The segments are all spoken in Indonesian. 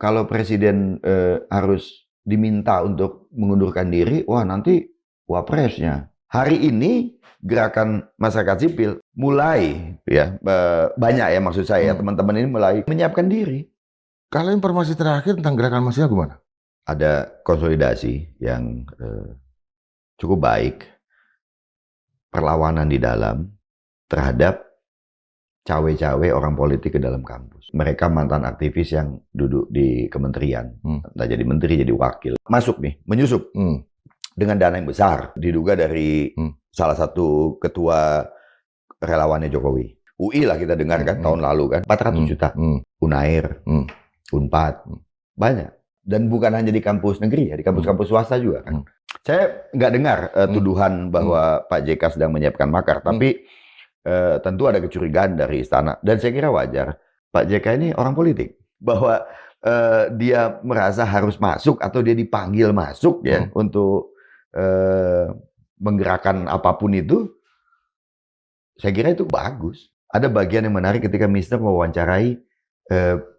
kalau presiden harus diminta untuk mengundurkan diri, wah nanti wapresnya. Hari ini gerakan masyarakat sipil mulai ya banyak ya maksud saya teman-teman ini mulai menyiapkan diri. Kalau informasi terakhir tentang gerakan mahasiswa gimana? Ada konsolidasi yang cukup baik, perlawanan di dalam terhadap cawe-cawe orang politik ke dalam kampus. Mereka mantan aktivis yang duduk di kementerian, entah jadi menteri, jadi wakil. Masuk nih, menyusup dengan dana yang besar, diduga dari salah satu ketua relawannya Jokowi. UI lah kita dengar kan, tahun lalu kan, 400 juta. Unair, Unpad, banyak. Dan bukan hanya di kampus negeri ya, di kampus-kampus swasta juga kan. Saya nggak dengar tuduhan bahwa Pak JK sedang menyiapkan makar, tapi tentu ada kecurigaan dari istana. Dan saya kira wajar. Pak JK ini orang politik. Bahwa dia merasa harus masuk atau dia dipanggil masuk ya untuk menggerakkan apapun itu, saya kira itu bagus. Ada bagian yang menarik ketika Mister mewawancarai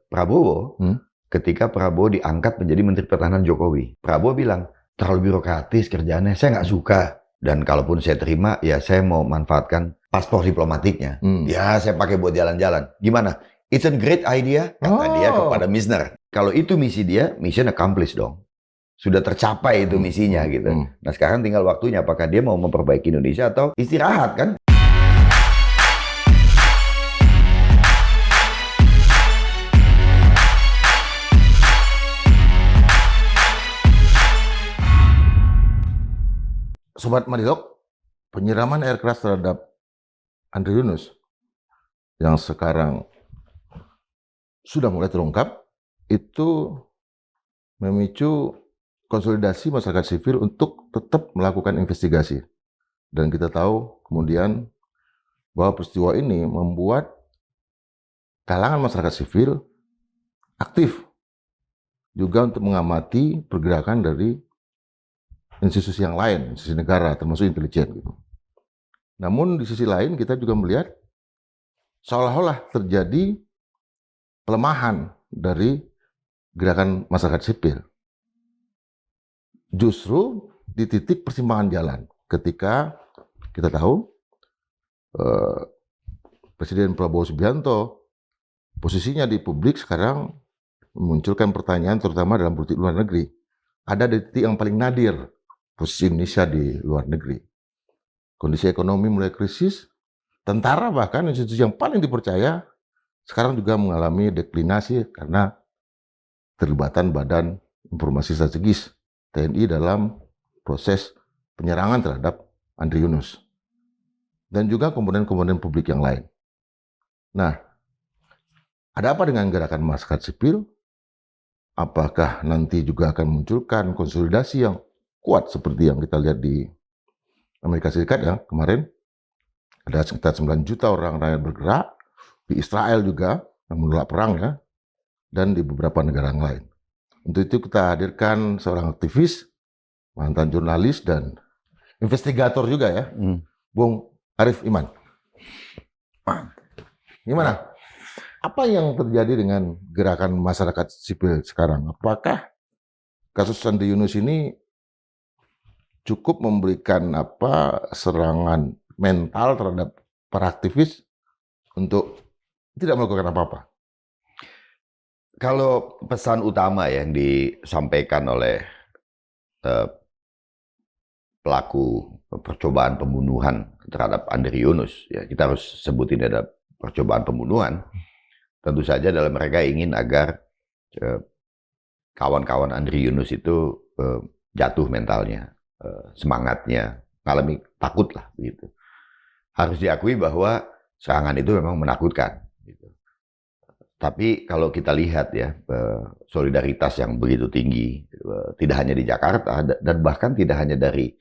Prabowo, ketika Prabowo diangkat menjadi Menteri Pertahanan Jokowi. Prabowo bilang, terlalu birokratis kerjaannya, saya nggak suka. Dan kalaupun saya terima, ya saya mau manfaatkan paspor diplomatiknya. Ya saya pakai buat jalan-jalan. Gimana? It's a great idea, kata dia kepada Misner. Kalau itu misi dia, mission accomplished dong. Sudah tercapai itu misinya gitu. Nah sekarang tinggal waktunya, apakah dia mau memperbaiki Indonesia atau istirahat kan? Sobat Madilog, penyiraman air keras terhadap Andri Yunus yang sekarang sudah mulai terungkap, itu memicu konsolidasi masyarakat sipil untuk tetap melakukan investigasi. Dan kita tahu kemudian bahwa peristiwa ini membuat kalangan masyarakat sipil aktif juga untuk mengamati pergerakan dari institusi yang lain, institusi negara, termasuk intelijen. Gitu. Namun di sisi lain kita juga melihat seolah-olah terjadi pelemahan dari gerakan masyarakat sipil. Justru di titik persimpangan jalan, ketika kita tahu Presiden Prabowo Subianto posisinya di publik sekarang memunculkan pertanyaan terutama dalam politik luar negeri. Ada di titik yang paling nadir posisi Indonesia di luar negeri. Kondisi ekonomi mulai krisis, tentara bahkan institusi yang paling dipercaya sekarang juga mengalami deklinasi karena terlibatan Badan Informasi Strategis TNI dalam proses penyerangan terhadap Andri Yunus. Dan juga komponen-komponen publik yang lain. Nah, ada apa dengan gerakan masyarakat sipil? Apakah nanti juga akan memunculkan konsolidasi yang kuat seperti yang kita lihat di Amerika Serikat ya kemarin? Ada sekitar 9 juta orang rakyat bergerak, di Israel juga yang menolak perang ya, dan di beberapa negara yang lain. Untuk itu kita hadirkan seorang aktivis, mantan jurnalis dan investigator juga ya, Bung Arief Iman. Gimana? Apa yang terjadi dengan gerakan masyarakat sipil sekarang? Apakah kasus Andri Yunus ini cukup memberikan serangan mental terhadap para aktivis untuk tidak melakukan apa-apa? Kalau pesan utama yang disampaikan oleh pelaku percobaan pembunuhan terhadap Andri Yunus, ya kita harus sebutin ada percobaan pembunuhan. Tentu saja dalam mereka ingin agar kawan-kawan Andri Yunus itu jatuh mentalnya, semangatnya, ngalami takut lah begitu. Harus diakui bahwa serangan itu memang menakutkan. Gitu. Tapi kalau kita lihat ya solidaritas yang begitu tinggi, tidak hanya di Jakarta dan bahkan tidak hanya dari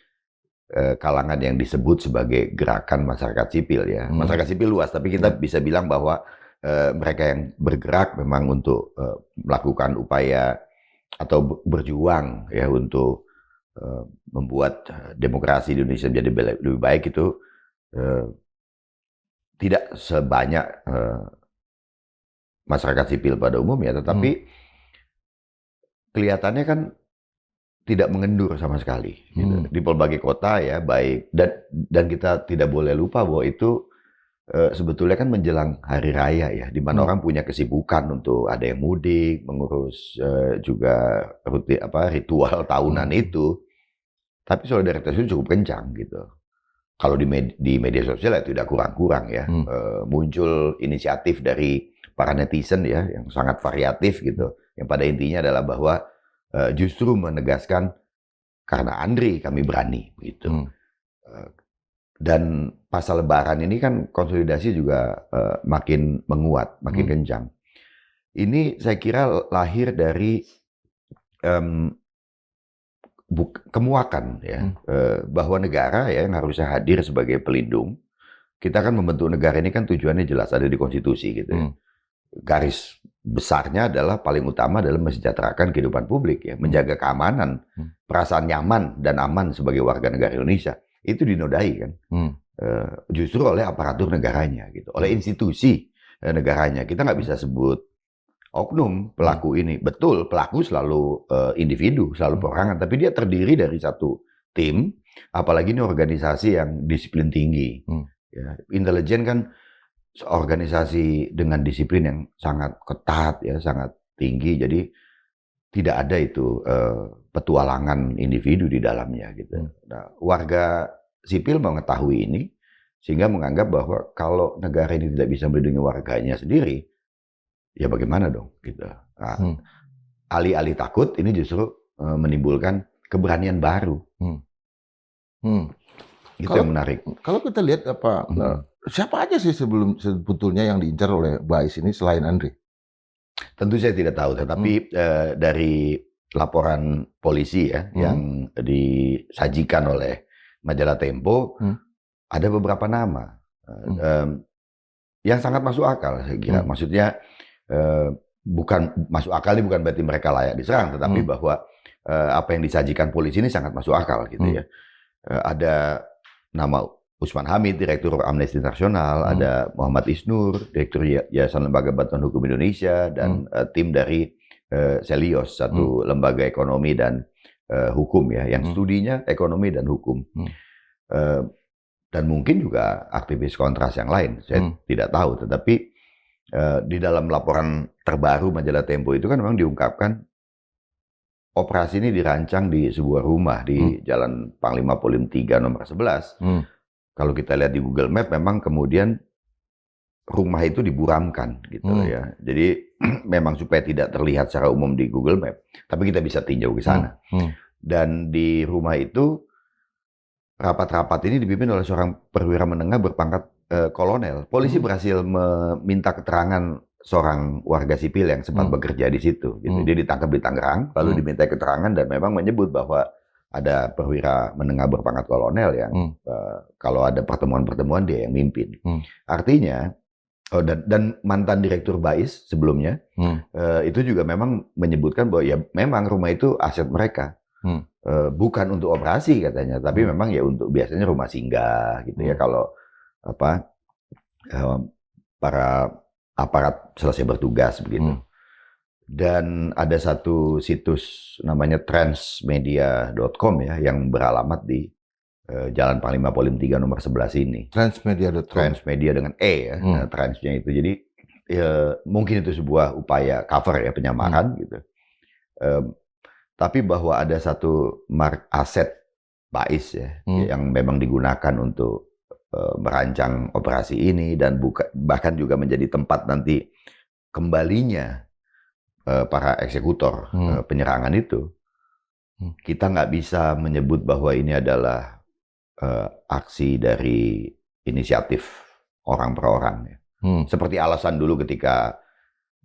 kalangan yang disebut sebagai gerakan masyarakat sipil ya, masyarakat sipil luas. Tapi kita bisa bilang bahwa mereka yang bergerak memang untuk melakukan upaya atau berjuang ya untuk membuat demokrasi di Indonesia menjadi lebih baik itu tidak sebanyak masyarakat sipil pada umumnya, tetapi kelihatannya kan tidak mengendur sama sekali gitu. Di berbagai kota ya, baik, dan kita tidak boleh lupa bahwa itu sebetulnya kan menjelang hari raya ya, di mana orang punya kesibukan untuk ada yang mudik, mengurus juga ritual tahunan itu. Tapi solidaritas itu cukup kencang gitu. Kalau di media sosial ya tidak kurang-kurang ya. Muncul inisiatif dari para netizen ya yang sangat variatif gitu. Yang pada intinya adalah bahwa justru menegaskan karena Andri kami berani gitu. Dan pasca Lebaran ini kan konsolidasi juga makin menguat, makin kencang. Ini saya kira lahir dari kemuakan ya, bahwa negara ya yang harusnya hadir sebagai pelindung. Kita kan membentuk negara ini kan tujuannya jelas ada di konstitusi gitu ya. Garis besarnya adalah paling utama adalah mensejahterakan kehidupan publik ya, menjaga keamanan, perasaan nyaman dan aman sebagai warga negara Indonesia. Itu dinodai kan. Justru oleh aparatur negaranya gitu, oleh institusi negaranya. Kita nggak bisa sebut oknum pelaku ini. Betul, pelaku selalu individu, selalu perorangan, tapi dia terdiri dari satu tim, apalagi ini organisasi yang disiplin tinggi. Ya, intelijen kan organisasi dengan disiplin yang sangat ketat ya, sangat tinggi. Jadi tidak ada itu petualangan individu di dalamnya gitu. Nah, warga sipil mengetahui ini sehingga menganggap bahwa kalau negara ini tidak bisa melindungi warganya sendiri, ya bagaimana dong gitu. Nah, alih-alih takut ini justru menimbulkan keberanian baru. Itu yang menarik. Kalau kita lihat siapa aja sih sebetulnya yang diincar oleh Bais ini selain Andri? Tentu saya tidak tahu, tetapi dari laporan polisi ya yang disajikan oleh majalah Tempo, ada beberapa nama yang sangat masuk akal saya kira. Maksudnya bukan masuk akal ini bukan berarti mereka layak diserang, tetapi bahwa apa yang disajikan polisi ini sangat masuk akal gitu ya. Ada nama Usman Hamid, Direktur Amnesty International, ada Muhammad Isnur, Direktur Yayasan Lembaga Bantuan Hukum Indonesia, dan tim dari Selios, satu lembaga ekonomi dan hukum ya, yang studinya ekonomi dan hukum. Dan mungkin juga aktivis kontras yang lain, saya tidak tahu. Tetapi di dalam laporan terbaru majalah Tempo itu kan memang diungkapkan operasi ini dirancang di sebuah rumah di Jalan Panglima Polim 3 nomor 11. Kalau kita lihat di Google Map memang kemudian rumah itu diburamkan gitu ya. Jadi memang supaya tidak terlihat secara umum di Google Map, tapi kita bisa tinjau ke sana. Dan di rumah itu rapat-rapat ini dipimpin oleh seorang perwira menengah berpangkat kolonel. Polisi berhasil meminta keterangan seorang warga sipil yang sempat bekerja di situ. Gitu. Dia ditangkap di Tangerang, lalu diminta keterangan dan memang menyebut bahwa ada perwira menengah berpangkat kolonel yang kalau ada pertemuan-pertemuan dia yang mimpin. Artinya, dan mantan direktur Bais sebelumnya itu juga memang menyebutkan bahwa ya memang rumah itu aset mereka. Bukan untuk operasi katanya, tapi memang ya untuk biasanya rumah singgah gitu ya kalau para aparat selesai bertugas begitu. Dan ada satu situs namanya transmedia.com ya yang beralamat di Jalan Panglima Polim 3 nomor 11 ini. Transmedia.com. Transmedia dengan E ya, transnya itu. Jadi mungkin itu sebuah upaya cover ya, penyamaran gitu. Tapi bahwa ada satu aset Bais ya yang memang digunakan untuk merancang operasi ini dan bahkan juga menjadi tempat nanti kembalinya para eksekutor penyerangan itu, kita nggak bisa menyebut bahwa ini adalah aksi dari inisiatif orang per orang. Ya. Seperti alasan dulu ketika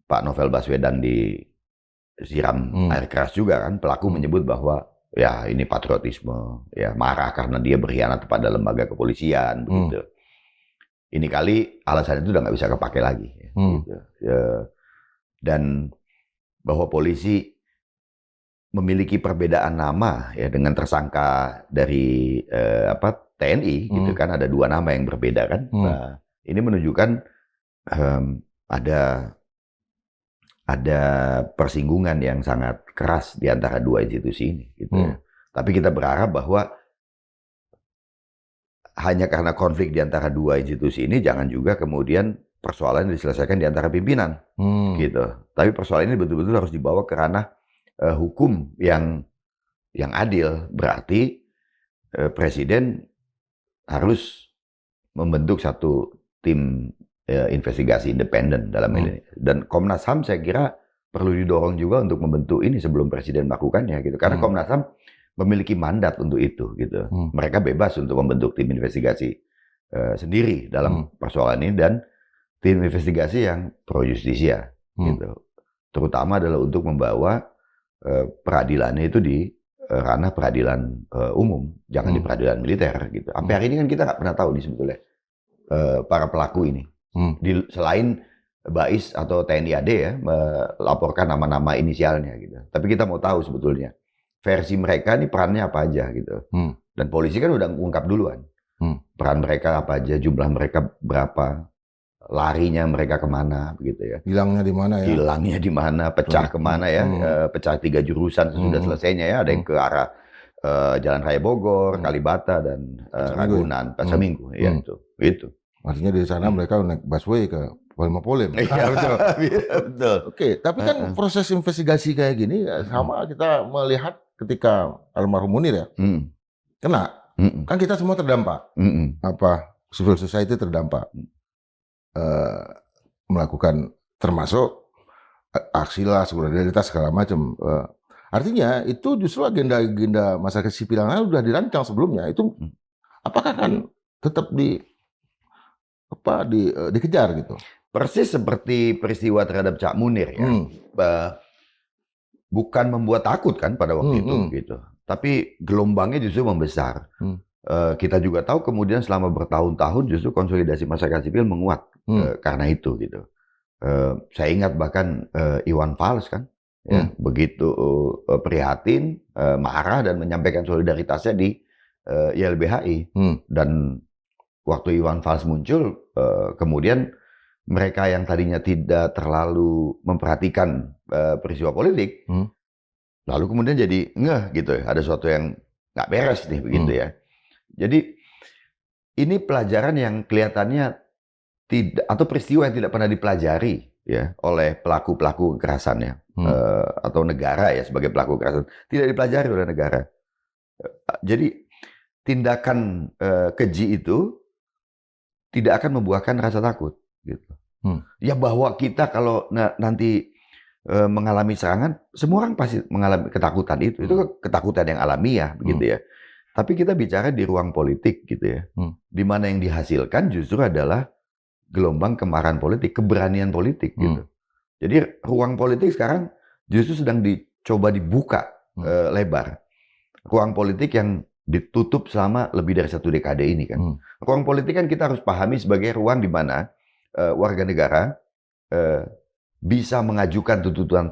Pak Novel Baswedan disiram air keras juga kan, pelaku menyebut bahwa ya ini patriotisme, ya marah karena dia berkhianat kepada lembaga kepolisian, begitu. Ini kali alasan itu udah nggak bisa kepake lagi. Gitu. Dan bahwa polisi memiliki perbedaan nama ya dengan tersangka dari TNI, gitu kan ada dua nama yang berbeda kan. Nah, ini menunjukkan ada ada persinggungan yang sangat keras di antara dua institusi ini, gitu ya. Tapi kita berharap bahwa hanya karena konflik di antara dua institusi ini, jangan juga kemudian persoalan diselesaikan di antara pimpinan, gitu. Tapi persoalan ini betul-betul harus dibawa ke ranah hukum yang adil. Berarti Presiden harus membentuk satu tim investigasi independen dalam ini. Dan Komnas HAM saya kira perlu didorong juga untuk membentuk ini sebelum Presiden melakukannya, gitu. Karena Komnas HAM memiliki mandat untuk itu, gitu. Mereka bebas untuk membentuk tim investigasi sendiri dalam persoalan ini, dan tim investigasi yang pro justisia, gitu. Terutama adalah untuk membawa peradilannya itu di ranah peradilan umum, jangan di peradilan militer, gitu. Sampai hari ini kan kita nggak pernah tahu nih sebetulnya para pelaku ini. Selain BAIS atau TNI AD ya melaporkan nama-nama inisialnya, gitu. Tapi kita mau tahu sebetulnya versi mereka ini perannya apa aja, gitu. Dan polisi kan udah mengungkap duluan peran mereka apa aja, jumlah mereka berapa, larinya mereka kemana, begitu ya. Hilangnya di mana ya? Hilangnya di mana, pecah kemana ya, pecah 3 jurusan sesudah selesainya ya, ada yang ke arah Jalan Raya Bogor, Kalibata, dan Ragunan, Pasar Minggu, ya itu. Artinya di sana mereka naik busway ke Polem. Iya betul. Betul. Oke, tapi kan proses investigasi kayak gini sama kita melihat ketika almarhum Munir ya, kena, kan kita semua terdampak, civil society terdampak, melakukan termasuk aksi lah, solidaritas segala macam. Artinya itu justru agenda-agenda masyarakat sipil yang sudah dirancang sebelumnya itu, apakah kan tetap dikejar gitu? Persis seperti peristiwa terhadap Cak Munir ya, bukan membuat takut kan pada waktu itu, gitu. Tapi gelombangnya justru membesar. Kita juga tahu kemudian selama bertahun-tahun justru konsolidasi masyarakat sipil menguat karena itu, gitu. Saya ingat bahkan Iwan Fals kan, ya, begitu prihatin, marah dan menyampaikan solidaritasnya di YLBHI. Dan waktu Iwan Fals muncul, kemudian mereka yang tadinya tidak terlalu memperhatikan peristiwa politik, lalu kemudian jadi ngeh gitu ya, ada sesuatu yang nggak beres nih, begitu ya. Jadi ini pelajaran yang kelihatannya tidak, atau peristiwa yang tidak pernah dipelajari ya oleh pelaku-pelaku kekerasannya, atau negara ya sebagai pelaku kekerasan, tidak dipelajari oleh negara. Jadi tindakan keji itu tidak akan membuahkan rasa takut, gitu. Ya bahwa kita kalau nanti mengalami serangan, semua orang pasti mengalami ketakutan itu ketakutan yang alamiah, begitu ya. Tapi kita bicara di ruang politik, gitu ya, di mana yang dihasilkan justru adalah gelombang kemarahan politik, keberanian politik, gitu. Jadi ruang politik sekarang justru sedang dicoba dibuka lebar. Ruang politik yang ditutup selama lebih dari 1 dekade ini kan. Ruang politik kan kita harus pahami sebagai ruang di mana warga negara bisa mengajukan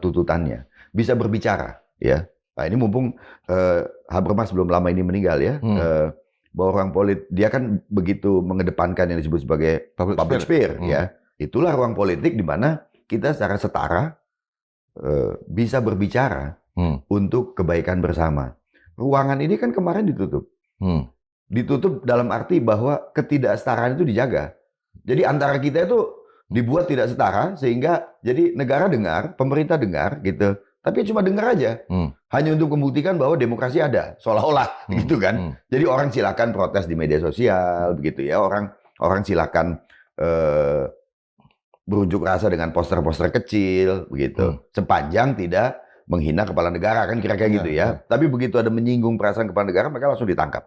tuntutannya, bisa berbicara, ya. Nah ini mumpung Habermas belum lama ini meninggal ya, bahwa ruang politik dia kan begitu mengedepankan yang disebut sebagai public sphere, ya. Itulah ruang politik di mana kita secara setara bisa berbicara untuk kebaikan bersama. Ruangan ini kan kemarin ditutup. Ditutup dalam arti bahwa ketidaksetaraan itu dijaga. Jadi antara kita itu dibuat tidak setara sehingga jadi negara dengar, pemerintah dengar gitu. Tapi cuma dengar aja. Hanya untuk membuktikan bahwa demokrasi ada, seolah-olah gitu kan. Jadi orang silakan protes di media sosial begitu ya. Orang silakan berunjuk rasa dengan poster-poster kecil begitu. Sepanjang tidak menghina kepala negara kan kira-kira gitu ya. Tapi begitu ada menyinggung perasaan kepala negara mereka langsung ditangkap.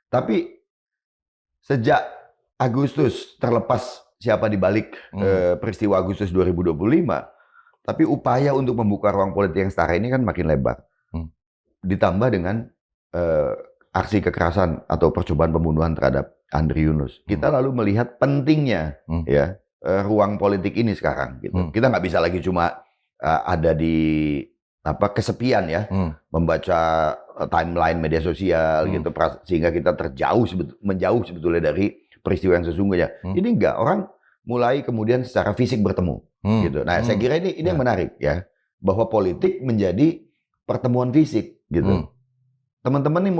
Tapi sejak Agustus, terlepas siapa di balik peristiwa Agustus 2025, tapi upaya untuk membuka ruang politik yang setara ini kan makin lebar. Ditambah dengan aksi kekerasan atau percobaan pembunuhan terhadap Andri Yunus. Kita lalu melihat pentingnya ya ruang politik ini sekarang gitu. Kita nggak bisa lagi cuma ada di kesepian ya, membaca timeline media sosial gitu, sehingga kita menjauh sebetulnya dari peristiwa yang sesungguhnya. Ini enggak, orang mulai kemudian secara fisik bertemu gitu. Nah, saya kira ini yang menarik ya, bahwa politik menjadi pertemuan fisik gitu. Teman-teman ini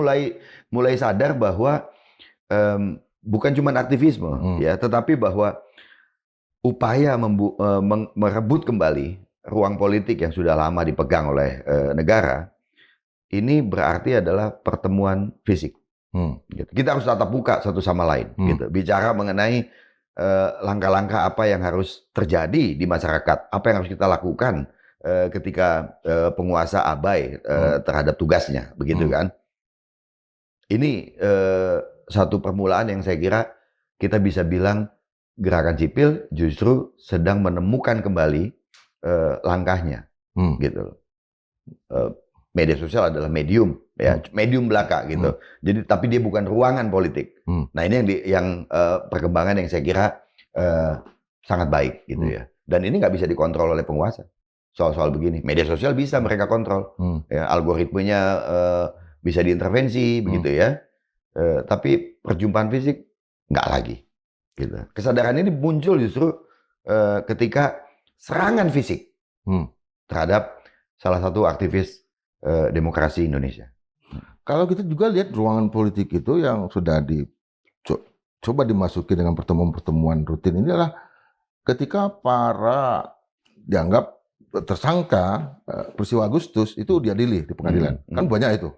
mulai sadar bahwa bukan cuma aktivisme ya, tetapi bahwa upaya merebut kembali ruang politik yang sudah lama dipegang oleh negara ini berarti adalah pertemuan fisik. Gitu. Kita harus tatap muka satu sama lain, gitu. Bicara mengenai langkah-langkah apa yang harus terjadi di masyarakat, apa yang harus kita lakukan ketika penguasa abai terhadap tugasnya, begitu kan? Ini satu permulaan yang saya kira kita bisa bilang gerakan sipil justru sedang menemukan kembali langkahnya, gitu. Media sosial adalah medium, ya, medium belaka gitu. Jadi tapi dia bukan ruangan politik. Nah ini yang perkembangan yang saya kira sangat baik gitu ya. Dan ini nggak bisa dikontrol oleh penguasa. Soal-soal begini, media sosial bisa mereka kontrol, ya, algoritmenya bisa diintervensi begitu ya. Tapi perjumpaan fisik nggak lagi. Gitu. Kesadaran ini muncul justru ketika serangan fisik terhadap salah satu aktivis demokrasi Indonesia. Kalau kita juga lihat ruangan politik itu yang sudah coba dimasuki dengan pertemuan-pertemuan rutin ini adalah ketika para dianggap tersangka peristiwa Agustus itu diadili di pengadilan. Kan banyak itu.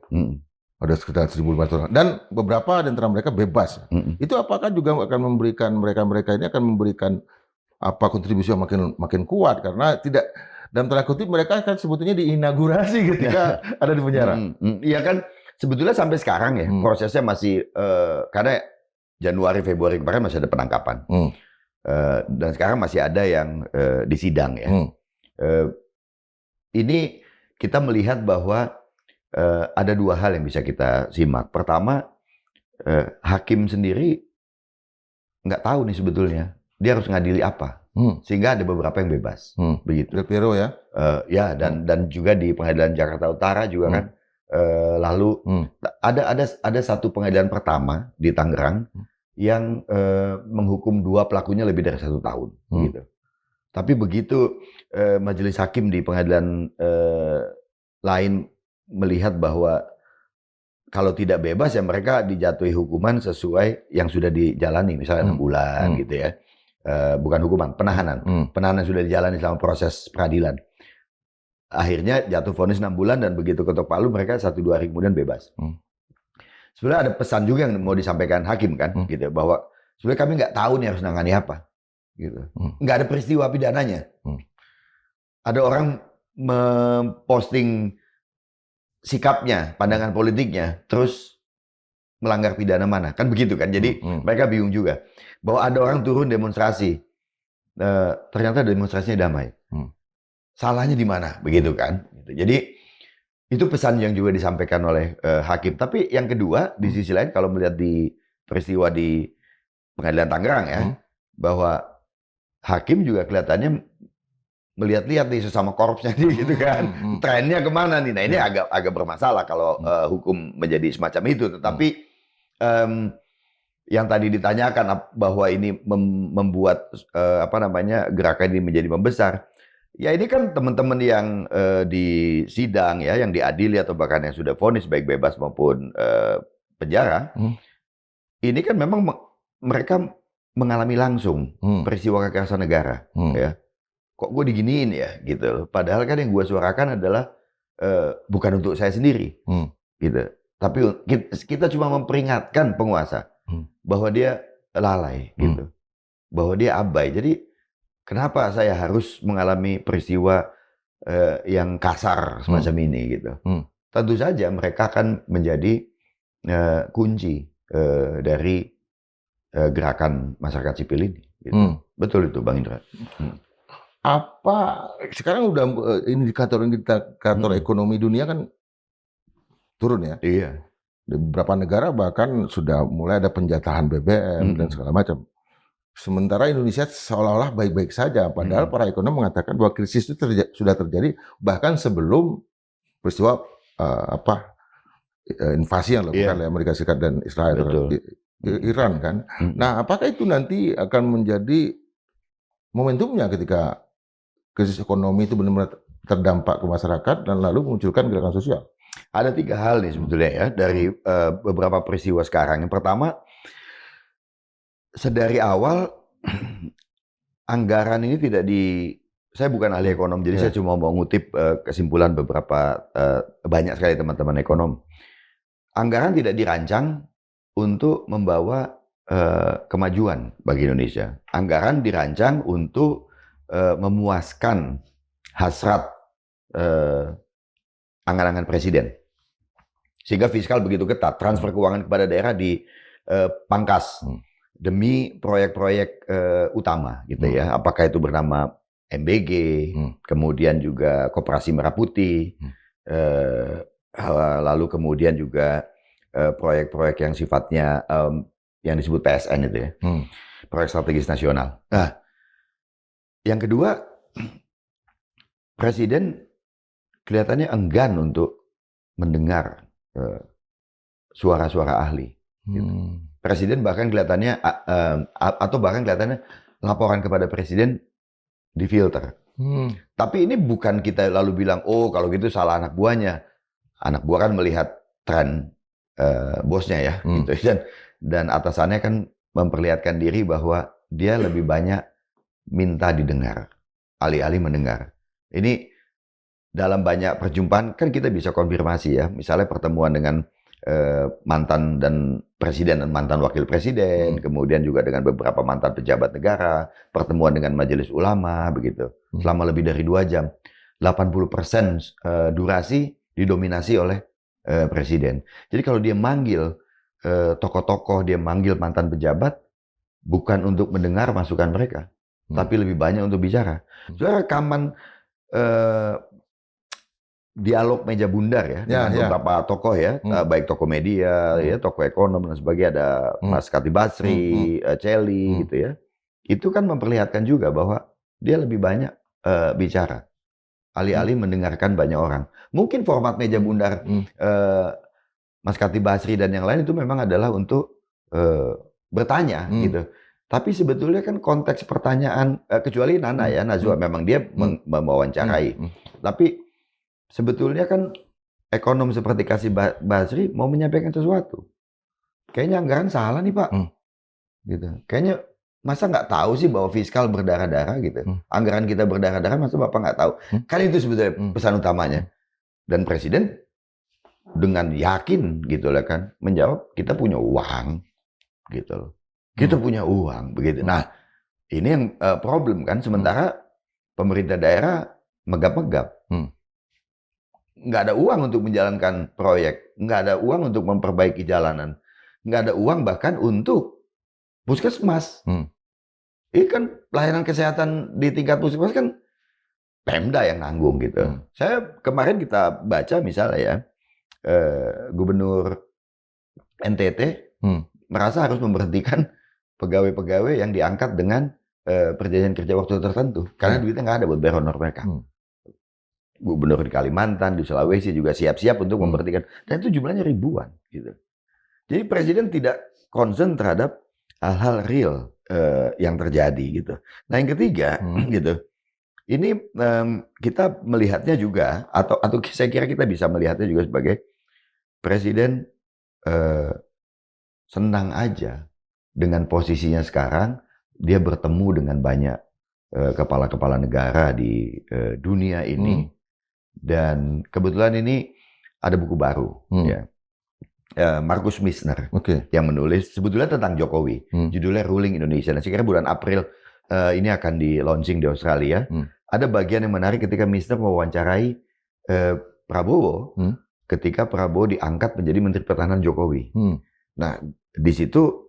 Ada sekitar 1.500 orang. Dan beberapa di antara mereka bebas. Itu apakah juga akan memberikan mereka ini akan memberikan apa kontribusi yang makin kuat karena tidak dalam tanda kutip mereka kan sebetulnya diinaugurasi ketika ada di penjara. Iya kan sebetulnya sampai sekarang ya prosesnya masih karena Januari Februari kemarin masih ada penangkapan. Dan sekarang masih ada yang disidang ya. Ini kita melihat bahwa ada dua hal yang bisa kita simak. Pertama, hakim sendiri nggak tahu nih sebetulnya dia harus ngadili apa, sehingga ada beberapa yang bebas, begitu. Del Piero ya? Ya dan juga di Pengadilan Jakarta Utara juga kan. Lalu ada satu pengadilan pertama di Tangerang yang menghukum dua pelakunya lebih dari 1 tahun, gitu. Tapi begitu majelis hakim di pengadilan lain melihat bahwa kalau tidak bebas ya mereka dijatuhi hukuman sesuai yang sudah dijalani, misalnya 6 bulan gitu ya, bukan hukuman, penahanan, penahanan sudah dijalani selama proses peradilan. Akhirnya jatuh vonis 6 bulan dan begitu ketok palu mereka 1-2 hari kemudian bebas. Sebenarnya ada pesan juga yang mau disampaikan hakim kan, gitu bahwa sebenarnya kami nggak tahu nih harus nangani apa, gitu. Nggak ada peristiwa pidananya. Ada orang memposting sikapnya, pandangan politiknya, terus melanggar pidana mana, kan begitu kan? Jadi mereka bingung juga bahwa ada orang turun demonstrasi, ternyata demonstrasinya damai. Salahnya di mana, begitu kan? Jadi itu pesan yang juga disampaikan oleh hakim. Tapi yang kedua, di sisi lain kalau melihat di peristiwa di Pengadilan Tangerang ya, bahwa hakim juga kelihatannya melihat-lihat nih sesama korupsnya nih gitu kan. Trennya kemana nih? Nah ini agak bermasalah kalau hukum menjadi semacam itu. Tetapi yang tadi ditanyakan bahwa ini membuat gerakan ini menjadi membesar. Ya ini kan teman-teman yang di sidang ya, yang diadili atau bahkan yang sudah vonis baik bebas maupun penjara. Ini kan memang mereka mengalami langsung peristiwa kekerasan negara ya. Kok gue diginiin ya gitu. Padahal kan yang gue suarakan adalah bukan untuk saya sendiri, gitu. Tapi kita cuma memperingatkan penguasa bahwa dia lalai, gitu, bahwa dia abai. Jadi kenapa saya harus mengalami peristiwa yang kasar semacam ini, gitu. Tentu saja mereka akan menjadi kunci dari gerakan masyarakat sipil ini. Gitu. Betul itu, Bang Indra. Apa sekarang udah indikator ekonomi dunia kan turun ya? Iya. Di beberapa negara bahkan sudah mulai ada penjatahan BBM dan segala macam. Sementara Indonesia seolah-olah baik-baik saja, padahal para ekonom mengatakan bahwa krisis itu sudah terjadi bahkan sebelum peristiwa invasi yang dilakukan oleh Amerika Serikat dan Israel terhadap Iran kan. Nah, apakah itu nanti akan menjadi momentumnya ketika krisis ekonomi itu benar-benar terdampak ke masyarakat dan lalu munculkan gerakan sosial? Ada 3 hal nih sebetulnya ya dari beberapa peristiwa sekarang. Yang pertama, sedari awal anggaran ini tidak saya bukan ahli ekonom, jadi saya cuma mau ngutip kesimpulan beberapa banyak sekali teman-teman ekonom. Anggaran tidak dirancang untuk membawa kemajuan bagi Indonesia. Anggaran dirancang untuk memuaskan hasrat angan-angan presiden. Sehingga fiskal begitu ketat, transfer keuangan kepada daerah dipangkas demi proyek-proyek utama gitu ya. Apakah itu bernama MBG, kemudian juga Koperasi Merah Putih, lalu kemudian juga proyek-proyek yang sifatnya yang disebut PSN itu ya, proyek strategis nasional. Nah, yang kedua, Presiden kelihatannya enggan untuk mendengar suara-suara ahli. Gitu. Presiden bahkan kelihatannya atau bahkan kelihatannya laporan kepada Presiden difilter. Tapi ini bukan kita lalu bilang, oh kalau gitu salah anak buahnya. Anak buah kan melihat tren bosnya ya, gitu. Dan atasannya kan memperlihatkan diri bahwa dia lebih banyak minta didengar, alih-alih mendengar. Ini dalam banyak perjumpaan kan kita bisa konfirmasi ya, misalnya pertemuan dengan mantan dan presiden dan mantan wakil presiden, kemudian juga dengan beberapa mantan pejabat negara, pertemuan dengan majelis ulama, begitu. Selama lebih dari 2 jam. 80% durasi didominasi oleh presiden. Jadi kalau dia manggil tokoh-tokoh, dia manggil mantan pejabat, bukan untuk mendengar masukan mereka, tapi lebih banyak untuk bicara. Soalnya rekaman dialog meja bundar ya dengan beberapa tokoh ya, baik tokoh media, ya tokoh ekonom dan sebagainya, ada Mas Khatib Basri, Celi gitu ya. Itu kan memperlihatkan juga bahwa dia lebih banyak bicara, alih-alih mendengarkan banyak orang. Mungkin format meja bundar Mas Khatib Basri dan yang lain itu memang adalah untuk bertanya gitu. Tapi sebetulnya kan konteks pertanyaan, kecuali Nana ya, Najwa memang dia mewawancarai. Tapi sebetulnya kan ekonom seperti Khatib Basri mau menyampaikan sesuatu. Kayaknya anggaran salah nih Pak. Gitu. Kayaknya masa nggak tahu sih bahwa fiskal berdarah-darah gitu. Anggaran kita berdarah-darah, masa Bapak nggak tahu? Kan itu sebetulnya pesan utamanya. Dan Presiden dengan yakin gitu lah kan menjawab, kita punya uang gitu loh. Kita punya uang begitu. Nah, ini yang problem kan, sementara pemerintah daerah megap-megap. Nggak ada uang untuk menjalankan proyek, nggak ada uang untuk memperbaiki jalanan, nggak ada uang bahkan untuk puskesmas. Ini kan pelayanan kesehatan di tingkat puskesmas kan Pemda yang nanggung gitu. Saya kemarin kita baca misalnya ya, Gubernur NTT merasa harus memberhentikan pegawai-pegawai yang diangkat dengan perjanjian kerja waktu tertentu karena duitnya nggak ada buat bayar honor mereka. Gubernur di Kalimantan, di Sulawesi juga siap-siap untuk memberhentikan, dan itu jumlahnya ribuan gitu. Jadi Presiden tidak concern terhadap hal-hal real yang terjadi gitu. Nah yang ketiga gitu, ini kita melihatnya juga atau saya kira kita bisa melihatnya juga sebagai Presiden senang aja dengan posisinya sekarang, dia bertemu dengan banyak kepala-kepala negara di dunia ini. Dan kebetulan ini ada buku baru, ya. Markus Misner yang menulis sebetulnya tentang Jokowi, judulnya Ruling Indonesia. Dan saya kira bulan April ini akan di launching di Australia. Ada bagian yang menarik ketika Misner mewawancarai Prabowo ketika Prabowo diangkat menjadi Menteri Pertahanan Jokowi. Nah di situ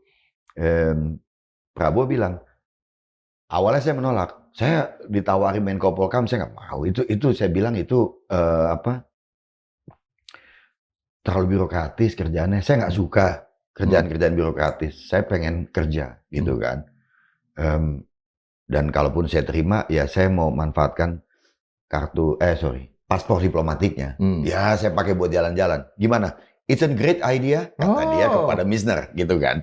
Prabowo bilang, awalnya saya menolak. Saya ditawari Menko Polkam, saya nggak mau. Itu saya bilang itu terlalu birokratis kerjaannya. Saya nggak suka kerjaan-kerjaan birokratis. Saya pengen kerja gitu kan. Dan kalaupun saya terima, ya saya mau manfaatkan paspor diplomatiknya. Ya saya pakai buat jalan-jalan. Gimana? It's a great idea, kata dia kepada Misner gitu kan.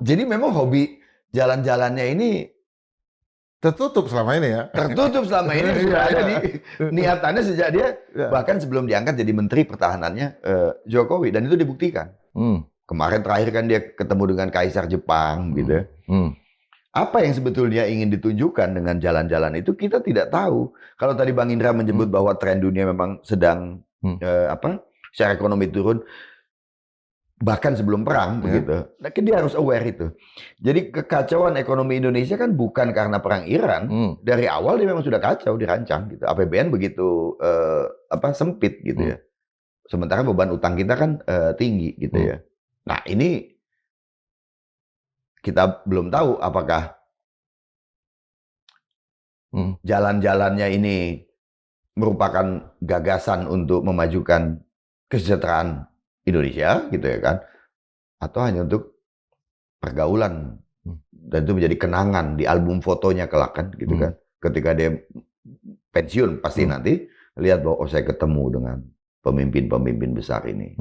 Jadi memang hobi jalan-jalannya ini tertutup selama ini ya. Tertutup selama ini sudah ada di niatannya sejak dia bahkan sebelum diangkat jadi Menteri Pertahanannya Jokowi, dan itu dibuktikan. Kemarin terakhir kan dia ketemu dengan Kaisar Jepang gitu. Apa yang sebetulnya ingin ditunjukkan dengan jalan-jalan itu kita tidak tahu. Kalau tadi Bang Indra menyebut bahwa tren dunia memang sedang secara ekonomi turun, bahkan sebelum perang begitu. Nah, dia harus aware itu. Jadi kekacauan ekonomi Indonesia kan bukan karena perang Iran. Dari awal dia memang sudah kacau, dirancang gitu. APBN begitu sempit gitu ya. Sementara beban utang kita kan tinggi gitu ya. Nah, ini kita belum tahu apakah jalan-jalannya ini merupakan gagasan untuk memajukan kesejahteraan Indonesia gitu ya kan, atau hanya untuk pergaulan, dan itu menjadi kenangan di album fotonya kelak kan gitu kan, ketika dia pensiun pasti nanti lihat bahwa saya ketemu dengan pemimpin-pemimpin besar ini,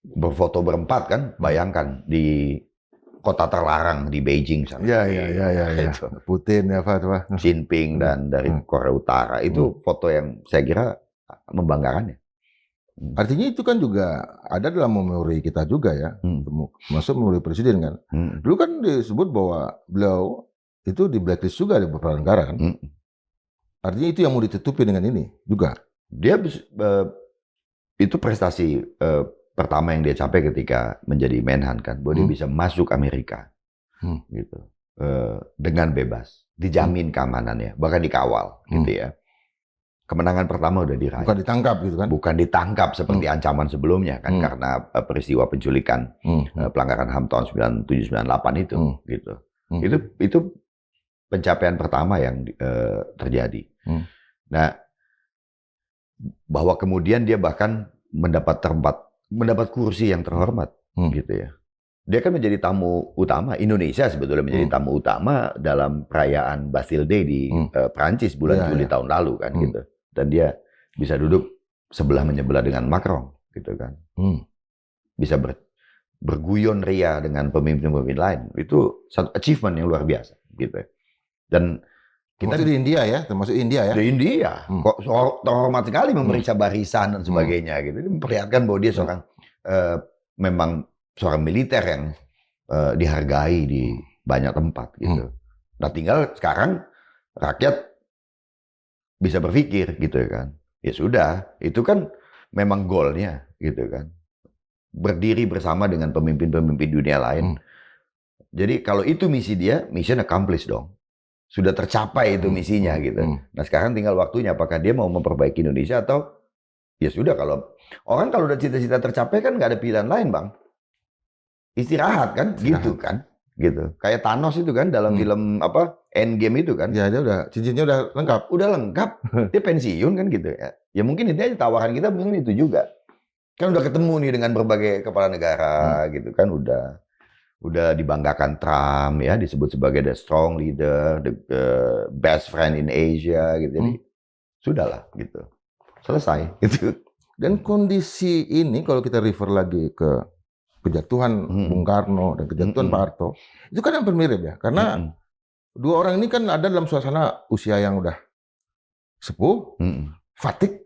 berfoto berempat kan, bayangkan di kota terlarang di Beijing sana. Ya. Putin ya Pak. Xi Jinping dan dari Korea Utara itu foto yang saya kira membanggakan ya. Artinya itu kan juga ada dalam memori kita juga ya, masuk memori presiden kan. Dulu kan disebut bahwa beliau itu di blacklist juga di beberapa negara kan. Artinya itu yang mau ditutupi dengan ini juga. Dia itu prestasi pertama yang dia capai ketika menjadi Menhan kan, bahwa dia bisa masuk Amerika gitu dengan bebas, dijamin keamanannya, bahkan dikawal gitu ya. Kemenangan pertama udah diraih. Bukan ditangkap gitu kan? Bukan ditangkap seperti ancaman sebelumnya kan, karena peristiwa penculikan pelanggaran HAM tahun 97-98 itu gitu. Itu pencapaian pertama yang terjadi. Nah, bahwa kemudian dia bahkan mendapat kursi yang terhormat gitu ya. Dia kan menjadi tamu utama, Indonesia sebetulnya menjadi tamu utama dalam perayaan Bastille Day di Prancis bulan Juli tahun lalu kan gitu. Dan dia bisa duduk sebelah menyebelah dengan Macron gitu kan. Bisa berguyon ria dengan pemimpin-pemimpin lain. Itu satu achievement yang luar biasa gitu. Dan kita di India ya, termasuk India ya. Di India kok terhormat sekali memeriksa barisan dan sebagainya gitu. Ini memperlihatkan bahwa dia seorang memang seorang militer yang dihargai di banyak tempat gitu. Nah, tinggal sekarang rakyat bisa berpikir gitu kan. Ya sudah, itu kan memang goalnya gitu kan. Berdiri bersama dengan pemimpin-pemimpin dunia lain. Jadi kalau itu misi dia, mission accomplished dong. Sudah tercapai itu misinya gitu. Nah, sekarang tinggal waktunya apakah dia mau memperbaiki Indonesia atau ya sudah, kalau orang kalau udah cita-cita tercapai kan nggak ada pilihan lain, Bang. Istirahat kan, gitu kan. Gitu. Kayak Thanos itu kan dalam film Endgame itu kan. Ya, dia udah cincinnya udah lengkap. Udah lengkap. Dia pensiun kan gitu ya. Ya mungkin itu aja tawaran kita mungkin itu juga. Kan udah ketemu nih dengan berbagai kepala negara gitu kan, udah dibanggakan Trump ya, disebut sebagai the strong leader, the best friend in Asia gitu. Jadi sudahlah gitu. Selesai gitu. Dan kondisi ini kalau kita refer lagi ke kejatuhan Bung Karno dan kejatuhan Pak Harto, itu kan hampir mirip ya, karena dua orang ini kan ada dalam suasana usia yang udah sepuh, fatigue,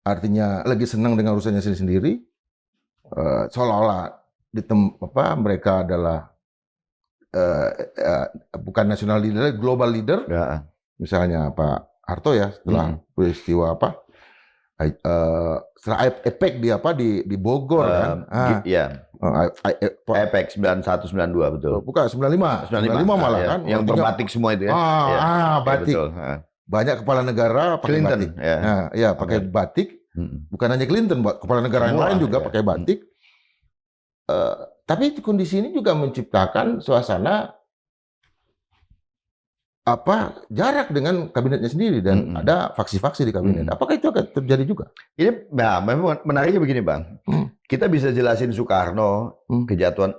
artinya lagi senang dengan urusannya sendiri, seolah-olah mereka adalah bukan national leader, global leader, misalnya Pak Harto ya setelah peristiwa setelah APEC di Bogor kan. Iya. APEC 91-92 betul. Bukan 95 malah ya, kan. Yang berbatik semua itu ya. Batik. Ya, betul. Banyak kepala negara pakai Clinton, batik. Ya. Nah, ya pakai batik. Bukan hanya Clinton, kepala negara yang lain juga pakai batik. Tapi kondisi ini juga menciptakan suasana jarak dengan kabinetnya sendiri dan ada faksi-faksi di kabinet. Apakah itu akan terjadi juga? Ini memang menariknya begini, Bang. Kita bisa jelasin Soekarno,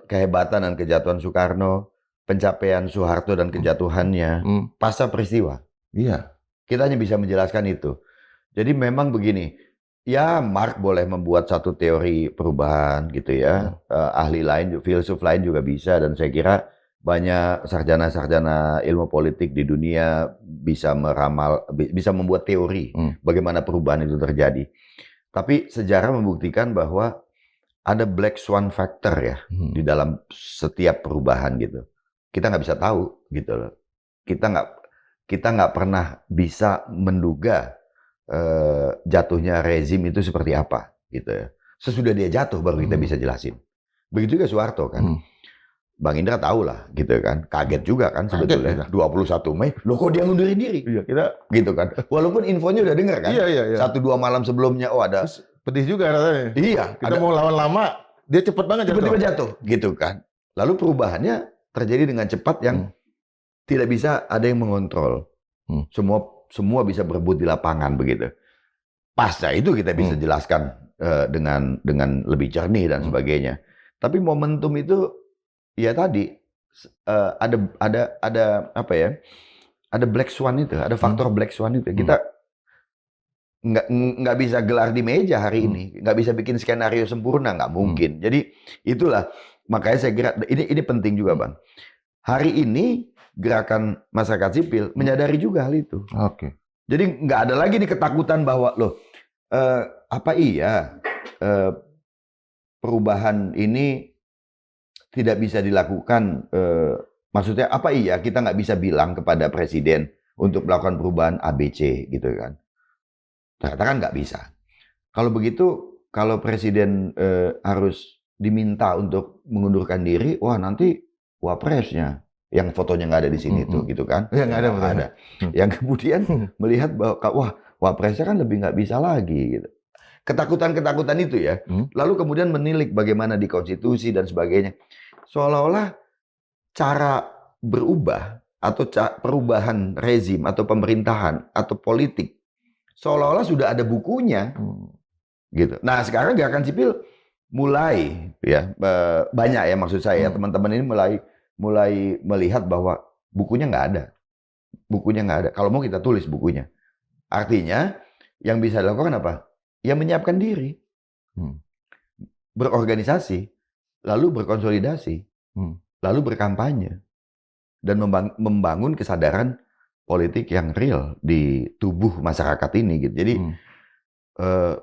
kehebatan dan kejatuhan Soekarno, pencapaian Soeharto dan kejatuhannya pasca peristiwa. Iya. Kita hanya bisa menjelaskan itu. Jadi memang begini, ya Marx boleh membuat satu teori perubahan gitu ya, ahli lain, filsuf lain juga bisa, dan saya kira banyak sarjana-sarjana ilmu politik di dunia bisa meramal, bisa membuat teori bagaimana perubahan itu terjadi. Tapi sejarah membuktikan bahwa ada black swan factor ya di dalam setiap perubahan gitu. Kita nggak bisa tahu gitu loh. Kita nggak pernah bisa menduga jatuhnya rezim itu seperti apa gitu ya. Sesudah dia jatuh baru kita bisa jelasin. Begitu juga Soeharto kan. Bang Indra tahu lah gitu kan. Kaget juga kan sebetulnya. 21 Mei, loh kok dia ngundurin diri? Iya, kita gitu kan. Walaupun infonya udah denger kan. Iya. 1-2 malam sebelumnya, oh ada. Pedih juga rasanya. Iya. Kita mau lawan lama, dia cepet banget jatuh. Tiba-tiba jatuh gitu kan. Lalu perubahannya terjadi dengan cepat yang tidak bisa ada yang mengontrol. Semua bisa berebut di lapangan begitu. Pasca itu kita bisa jelaskan dengan lebih jernih dan sebagainya. Tapi momentum itu ya tadi ada apa ya? Ada black swan itu, ada faktor black swan itu. Kita nggak bisa gelar di meja hari ini, nggak bisa bikin skenario sempurna, nggak mungkin. Jadi itulah makanya saya kira ini penting juga Bang. Hari ini gerakan masyarakat sipil menyadari juga hal itu. Oke. Jadi nggak ada lagi nih ketakutan bahwa loh apa iya perubahan ini tidak bisa dilakukan, maksudnya apa iya kita nggak bisa bilang kepada presiden untuk melakukan perubahan ABC gitu kan. Ternyata kan nggak bisa. Kalau begitu, kalau presiden harus diminta untuk mengundurkan diri, wah nanti wapresnya yang fotonya nggak ada di sini tuh gitu kan. Ya, nggak ada. Yang kemudian melihat bahwa wah wapresnya kan lebih nggak bisa lagi gitu. Ketakutan-ketakutan itu ya. Lalu kemudian menilik bagaimana di konstitusi dan sebagainya. Seolah-olah cara berubah atau perubahan rezim atau pemerintahan atau politik seolah-olah sudah ada bukunya gitu. Nah sekarang gerakan sipil mulai ya banyak ya maksud saya teman-teman ini mulai melihat bahwa bukunya nggak ada. Kalau mau kita tulis bukunya. Artinya yang bisa dilakukan apa? Ya menyiapkan diri, berorganisasi, lalu berkonsolidasi, lalu berkampanye, dan membangun kesadaran politik yang real di tubuh masyarakat ini gitu. Jadi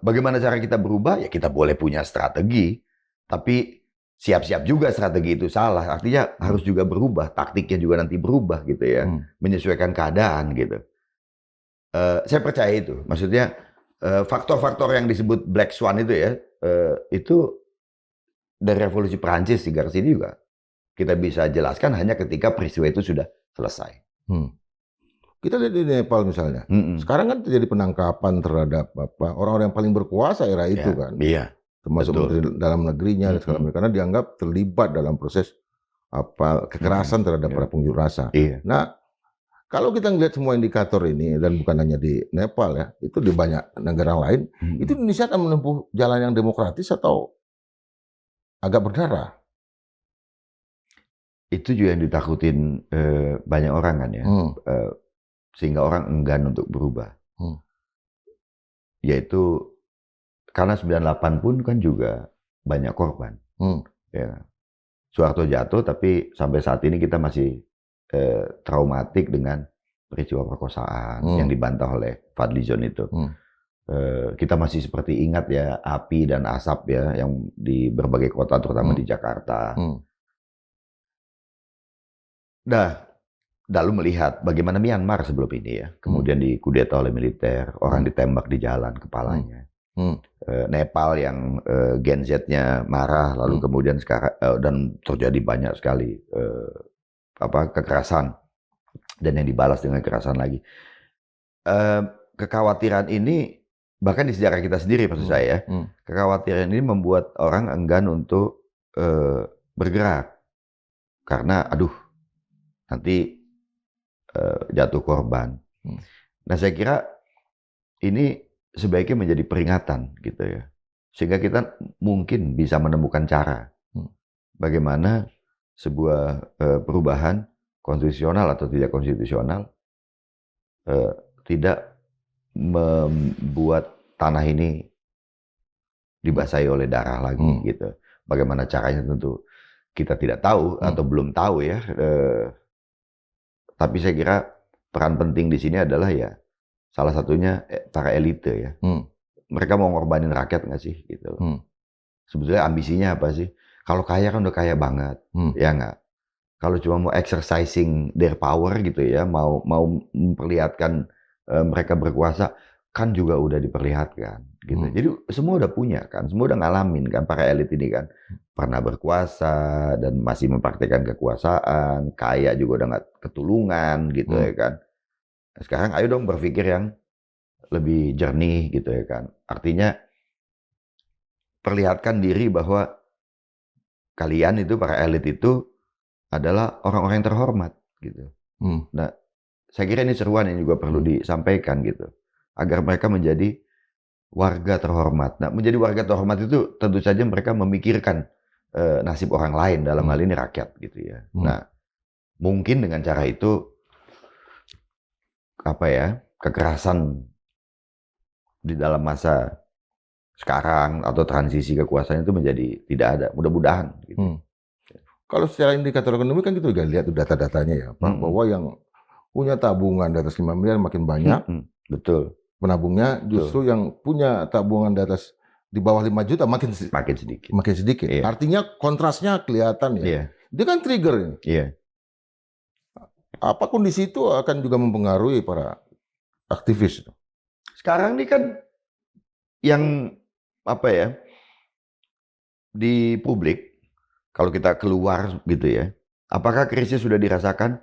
bagaimana cara kita berubah? Ya kita boleh punya strategi, tapi siap-siap juga strategi itu salah. Artinya harus juga berubah, taktiknya juga nanti berubah gitu ya, menyesuaikan keadaan gitu. Saya percaya itu. Maksudnya faktor-faktor yang disebut black swan itu ya, itu dari revolusi Perancis hingga ke sini juga kita bisa jelaskan hanya ketika peristiwa itu sudah selesai. Kita lihat di Nepal misalnya. Sekarang kan terjadi penangkapan terhadap orang-orang yang paling berkuasa era itu kan. Iya. Termasuk menteri dalam negerinya dan segala macam, karena dianggap terlibat dalam proses kekerasan terhadap para pengunjuk rasa. Iya. Nah, kalau kita ngelihat semua indikator ini dan bukan hanya di Nepal ya, itu di banyak negara lain, itu Indonesia akan menempuh jalan yang demokratis atau agak berdarah. Itu juga yang ditakutin banyak orang kan ya. Sehingga orang enggan untuk berubah. Yaitu karena 98 pun kan juga banyak korban. Ya. Soeharto jatuh, tapi sampai saat ini kita masih traumatik dengan peristiwa perkosaan yang dibantah oleh Fadlizon itu. Kita masih seperti ingat ya api dan asap ya yang di berbagai kota terutama di Jakarta. Lalu melihat bagaimana Myanmar sebelum ini ya, kemudian dikudeta oleh militer, orang ditembak di jalan kepalanya. Nepal yang Gen Z-nya marah, lalu kemudian sekarang dan terjadi banyak sekali kekerasan dan yang dibalas dengan kekerasan lagi. Kekhawatiran ini bahkan di sejarah kita sendiri maksud saya, kekhawatiran ini membuat orang enggan untuk bergerak karena nanti jatuh korban. Nah saya kira ini sebaiknya menjadi peringatan gitu ya, sehingga kita mungkin bisa menemukan cara bagaimana sebuah perubahan konstitusional atau tidak konstitusional tidak membuat tanah ini dibasahi oleh darah lagi gitu. Bagaimana caranya tentu kita tidak tahu atau belum tahu ya. Tapi saya kira peran penting di sini adalah ya salah satunya para elite ya. Mereka mau ngorbanin rakyat nggak sih gitu. Sebetulnya ambisinya apa sih? Kalau kaya kan udah kaya banget, ya nggak? Kalau cuma mau exercising their power gitu ya, mau memperlihatkan mereka berkuasa, kan juga udah diperlihatkan gitu. Jadi semua udah punya kan, semua udah ngalamin kan, para elit ini kan pernah berkuasa dan masih mempraktikkan kekuasaan, kaya juga udah nggak ketulungan gitu ya kan. Sekarang ayo dong berpikir yang lebih jernih gitu ya kan. Artinya perlihatkan diri bahwa kalian itu, para elit itu adalah orang-orang yang terhormat gitu. Nah, saya kira ini seruan yang juga perlu disampaikan gitu, agar mereka menjadi warga terhormat. Nah, menjadi warga terhormat itu tentu saja mereka memikirkan nasib orang lain, dalam hal ini rakyat gitu ya. Nah, mungkin dengan cara itu kekerasan di dalam masa sekarang atau transisi kekuasaan itu menjadi tidak ada, mudah-mudahan gitu. Kalau secara indikator ekonomi kan kita juga lihat data-datanya ya, Pak, bahwa yang punya tabungan di atas 5 miliar makin banyak. Betul. Penabungnya justru yang punya tabungan di atas di bawah 5 juta makin sedikit. Makin sedikit. Iya. Artinya kontrasnya kelihatan ya. Iya. Dia kan trigger ini. Iya. Apa kondisi itu akan juga mempengaruhi para aktivis? Sekarang ini kan yang di publik, kalau kita keluar gitu ya, apakah krisis sudah dirasakan?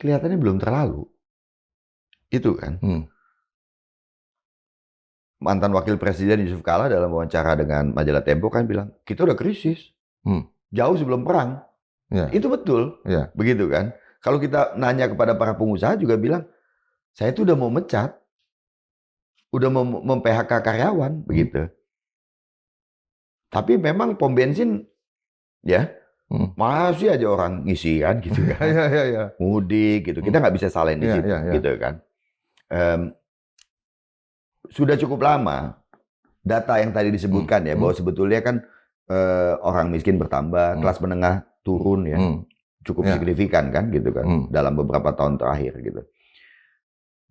Kelihatannya belum terlalu. Itu kan. Mantan Wakil Presiden Yusuf Kala dalam wawancara dengan majalah Tempo kan bilang, kita udah krisis. Jauh sebelum perang. Ya. Itu betul. Ya. Begitu kan. Kalau kita nanya kepada para pengusaha juga bilang, saya itu udah mau mecat. Udah mau mem-PHK karyawan. Begitu. Tapi memang pom bensin ya masih aja orang ngisi kan gitu kan. Mudik gitu. Kita nggak bisa salahin di situ gitu kan. Sudah cukup lama data yang tadi disebutkan ya, bahwa sebetulnya kan orang miskin bertambah, kelas menengah turun ya. Cukup signifikan kan gitu kan dalam beberapa tahun terakhir gitu.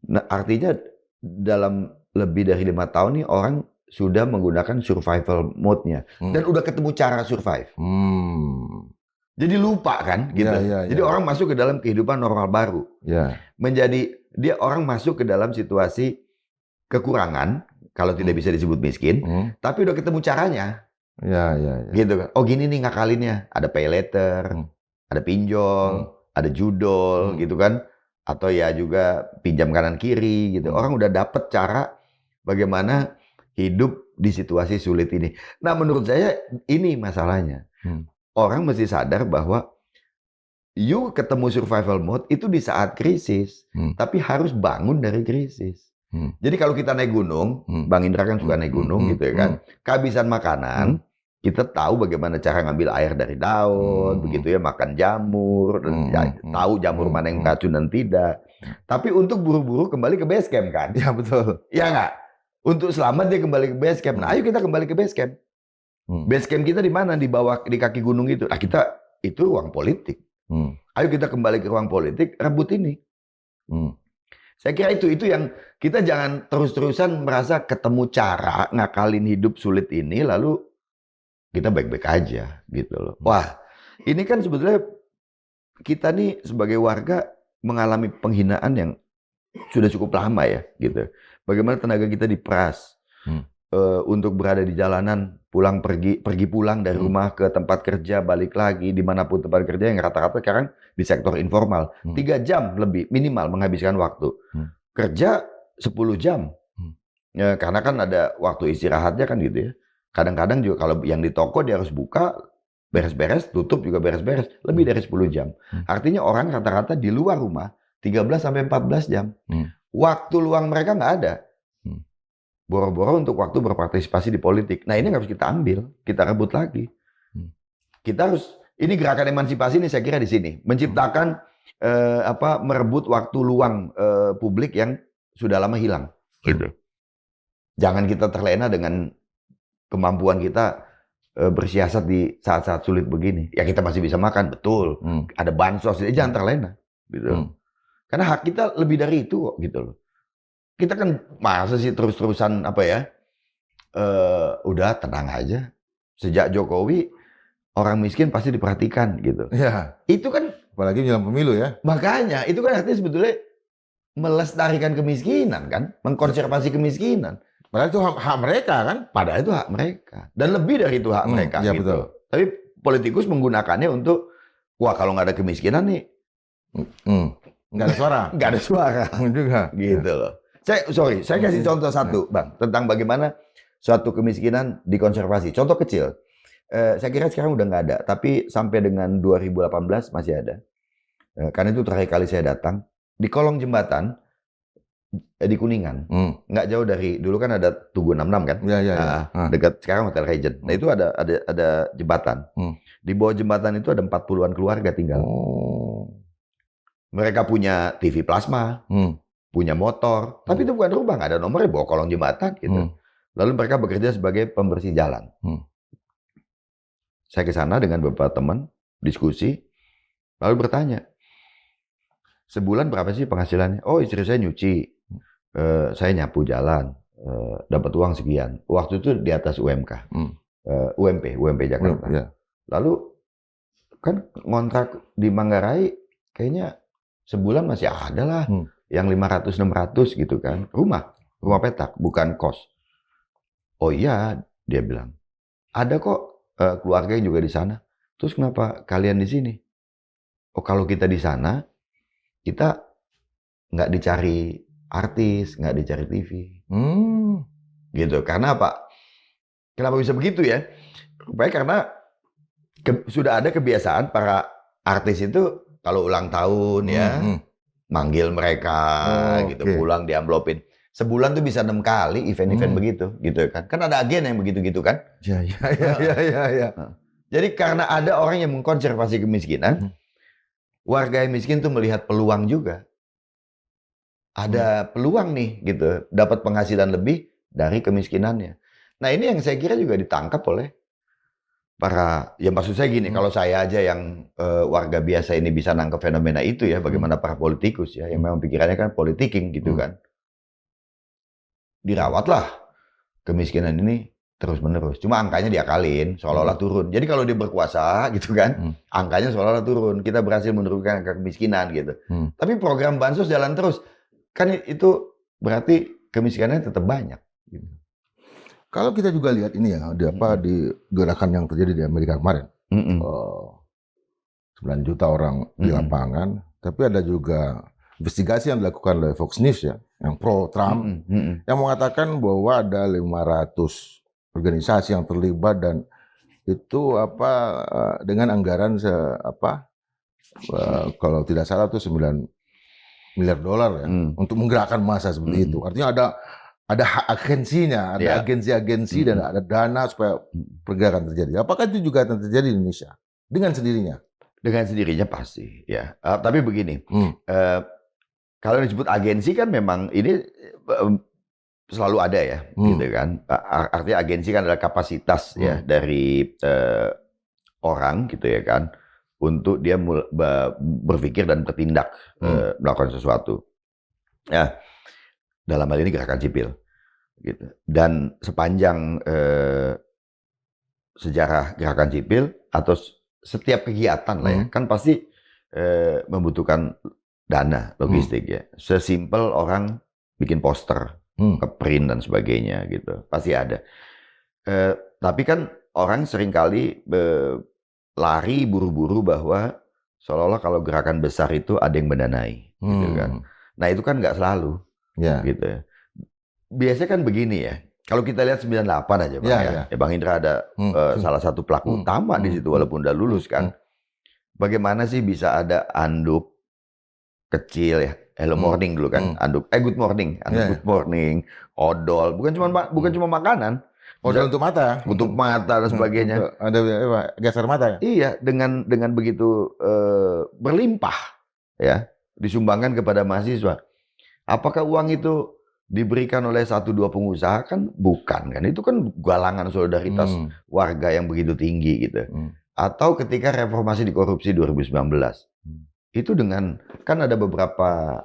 Nah, artinya dalam lebih dari 5 tahun nih orang sudah menggunakan survival mode-nya dan udah ketemu cara survive. Jadi lupa kan gitu. Jadi orang masuk ke dalam kehidupan normal baru. Dia orang masuk ke dalam situasi kekurangan, kalau tidak bisa disebut miskin, tapi udah ketemu caranya. Gitu kan. Oh gini nih ngakalinnya, ada pay later, ada pinjol, ada judol gitu kan. Atau ya juga pinjam kanan kiri gitu. Orang udah dapet cara bagaimana hidup di situasi sulit ini. Nah menurut saya ini masalahnya. Orang mesti sadar bahwa you ketemu survival mode itu di saat krisis. Tapi harus bangun dari krisis. Jadi kalau kita naik gunung, Bang Indra kan suka naik gunung gitu ya kan. Kehabisan makanan, kita tahu bagaimana cara ngambil air dari daun, begitu ya, makan jamur, tahu jamur mana yang beracun dan tidak. Tapi untuk buru-buru kembali ke base camp kan? Ya betul. Ya nggak? Untuk selamat dia kembali ke base camp. Nah, ayo kita kembali ke base camp. Base camp kita di mana? Di bawah, di kaki gunung itu. Nah, kita itu ruang politik. Ayo kita kembali ke ruang politik, rebut ini. Saya kira itu yang kita jangan terus-terusan merasa ketemu cara ngakalin hidup sulit ini lalu kita baik-baik aja gitu loh. Wah, ini kan sebetulnya kita nih sebagai warga mengalami penghinaan yang sudah cukup lama ya gitu. Bagaimana tenaga kita diperas untuk berada di jalanan, pergi pulang dari rumah ke tempat kerja, balik lagi dimanapun tempat kerja, yang rata-rata sekarang di sektor informal 3 jam lebih minimal menghabiskan waktu. Kerja 10 jam. Ya, karena kan ada waktu istirahatnya kan gitu ya. Kadang-kadang juga kalau yang di toko dia harus buka, beres-beres, tutup juga beres-beres, lebih dari 10 jam. Artinya orang rata-rata di luar rumah 13-14 jam. Waktu luang mereka nggak ada. Boro-boro untuk waktu berpartisipasi di politik. Nah ini harus kita ambil, kita rebut lagi. Kita harus, ini gerakan emansipasi ini saya kira di sini. Menciptakan, merebut waktu luang publik yang sudah lama hilang. Gitu. Jangan kita terlena dengan kemampuan kita bersiasat di saat-saat sulit begini. Ya kita masih bisa makan, betul. Ada bansos, jangan terlena. Gitu. Karena hak kita lebih dari itu kok, gitu loh. Kita kan masa sih terus-terusan apa ya, udah tenang aja. Sejak Jokowi, orang miskin pasti diperhatikan gitu. Ya. Itu kan, Apalagi menjelang pemilu ya. makanya, itu kan artinya sebetulnya melestarikan kemiskinan kan, mengkonservasi kemiskinan. Padahal itu hak mereka kan. Padahal itu hak mereka. Dan lebih dari itu hak mereka ya gitu. betul. Tapi politikus menggunakannya untuk, wah kalau nggak ada kemiskinan nih, Nggak ada suara. nggak ada suara. Juga. Gitu loh. Saya kasih contoh satu, Bang, tentang bagaimana suatu kemiskinan dikonservasi. Contoh kecil. Saya kira sekarang udah nggak ada, tapi sampai dengan 2018 masih ada. Karena itu terakhir kali saya datang di kolong jembatan di Kuningan, nggak jauh dari dulu kan ada Tugu 66 kan, dekat sekarang Hotel Regent. Nah itu ada jembatan. Di bawah jembatan itu ada 40-an keluarga tinggal. Mereka punya TV plasma, punya motor, tapi itu bukan rumah, nggak ada nomornya, bawa kolong jembatan gitu. Lalu mereka bekerja sebagai pembersih jalan. Saya ke sana dengan beberapa teman, diskusi, lalu bertanya, sebulan berapa sih penghasilannya? Oh, istri saya nyuci, saya nyapu jalan, dapat uang sekian. Waktu itu di atas UMK, UMP Jakarta. Lalu kan ngontrak di Manggarai kayaknya sebulan masih ada lah, yang 500-600 gitu kan. Rumah petak, bukan kos. Oh iya, dia bilang, ada kok keluarga yang juga di sana. Terus kenapa kalian di sini? Oh kalau kita di sana, kita nggak dicari artis, nggak dicari TV. Gitu. Karena apa? Kenapa bisa begitu ya? Rupanya karena sudah ada kebiasaan para artis itu kalau ulang tahun ya, manggil mereka gitu, pulang diamplopin. Sebulan tuh bisa 6 kali event-event begitu, gitu kan. Kan ada agen yang begitu-gitu kan. Ya. Jadi karena ada orang yang mengkonservasi kemiskinan, warga yang miskin tuh melihat peluang juga. Ada peluang nih gitu, dapat penghasilan lebih dari kemiskinannya. Nah ini yang saya kira juga ditangkap oleh para, ya maksud saya gini, kalau saya aja yang warga biasa ini bisa nangkep fenomena itu ya, bagaimana para politikus ya, yang memang pikirannya kan politiking gitu kan. Dirawatlah kemiskinan ini terus-menerus. Cuma angkanya diakalin, seolah-olah turun. Jadi kalau dia berkuasa gitu kan, angkanya seolah-olah turun. Kita berhasil menurunkan angka kemiskinan gitu. Tapi program bansos jalan terus. Kan itu berarti kemiskinannya tetap banyak. Gitu. Kalau kita juga lihat ini ya, di gerakan yang terjadi di Amerika kemarin. 9 juta orang di lapangan. Tapi ada juga investigasi yang dilakukan oleh Fox News ya, yang pro Trump, yang mengatakan bahwa ada 500 organisasi yang terlibat dan itu dengan anggaran kalau tidak salah itu 9 miliar dolar ya, untuk menggerakkan massa seperti itu. Artinya ada agensinya, ada agensi-agensi dan ada dana supaya pergerakan terjadi. Apakah itu juga akan terjadi di Indonesia dengan sendirinya? Dengan sendirinya pasti ya. Tapi begini. Kalau disebut agensi kan memang ini selalu ada ya, gitu kan. Artinya agensi kan adalah kapasitas ya dari orang gitu ya kan, untuk dia berpikir dan bertindak melakukan sesuatu. Ya, dalam hal ini gerakan sipil, gitu. Dan sepanjang sejarah gerakan sipil atau setiap kegiatan lah ya, kan pasti membutuhkan dana, logistik ya. Sesimpel orang bikin poster, ngeprint dan sebagainya gitu. Pasti ada. Tapi kan orang seringkali lari buru-buru bahwa seolah-olah kalau gerakan besar itu ada yang mendanai. Gitu kan. Nah itu kan nggak selalu. Gitu ya. Biasanya kan begini ya. Kalau kita lihat 98 aja Bang ya. Bang Indra ada salah satu pelaku utama di situ walaupun udah lulus kan. Bagaimana sih bisa ada anduk kecil ya, Hello Morning dulu kan, anduk Good Morning, Good Morning, odol, bukan cuma makanan, odol untuk mata dan sebagainya. Ada geser mata ya? Iya, dengan begitu berlimpah ya, disumbangkan kepada mahasiswa. Apakah uang itu diberikan oleh 1-2 pengusaha kan bukan kan. Itu kan galangan solidaritas warga yang begitu tinggi gitu. Atau ketika reformasi di korupsi 2019. Itu dengan kan ada beberapa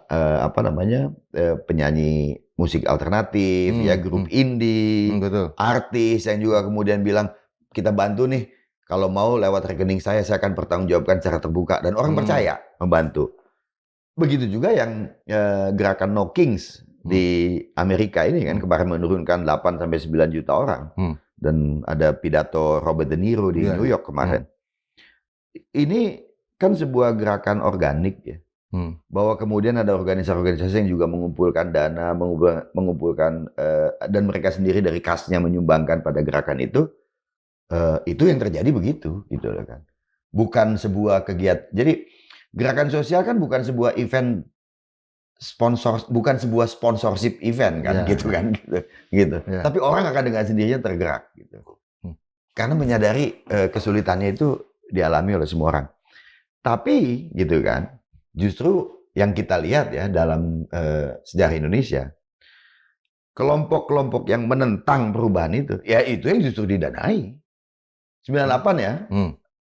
penyanyi musik alternatif ya, grup indie, artis yang juga kemudian bilang kita bantu nih, kalau mau lewat rekening saya akan pertanggungjawabkan secara terbuka dan orang percaya membantu. Begitu juga yang gerakan No Kings di Amerika ini kan kemarin menurunkan 8-9 juta orang dan ada pidato Robert De Niro di New York kemarin. Ini kan sebuah gerakan organik ya, bahwa kemudian ada organisasi-organisasi yang juga mengumpulkan dana, mengumpulkan dan mereka sendiri dari kasnya menyumbangkan pada gerakan itu yang terjadi begitu, gitu loh kan. Bukan sebuah kegiatan. Jadi gerakan sosial kan bukan sebuah event sponsor, bukan sebuah sponsorship event kan, gitu. Yeah. Tapi orang akan dengan sendirinya tergerak, gitu. Karena menyadari kesulitannya itu dialami oleh semua orang. Tapi gitu kan, justru yang kita lihat ya dalam sejarah Indonesia, kelompok-kelompok yang menentang perubahan itu, ya itu yang justru didanai. 98 ya,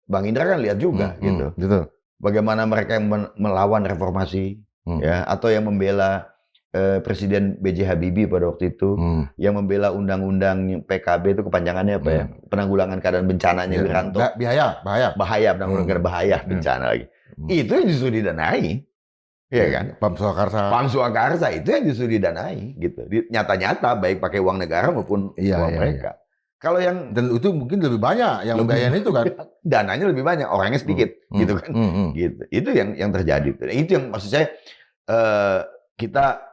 Bang Indra kan lihat juga gitu. Bagaimana mereka yang melawan reformasi, ya, atau yang membela Presiden B.J. Habibie pada waktu itu, yang membela undang-undang PKB itu kepanjangannya apa ya? Penanggulangan keadaan bencananya Wiranto. Bahaya, penanggulangan bahaya bencana lagi. Itu yang justru didanai. Iya kan? Pam Swakarsa itu yang justru didanai gitu. Nyata-nyata baik pakai uang negara maupun uang mereka. Kalau yang dan itu mungkin lebih banyak yang membiayain itu kan. Dananya lebih banyak, orangnya sedikit gitu kan. Gitu. Itu yang terjadi. Itu yang maksud saya kita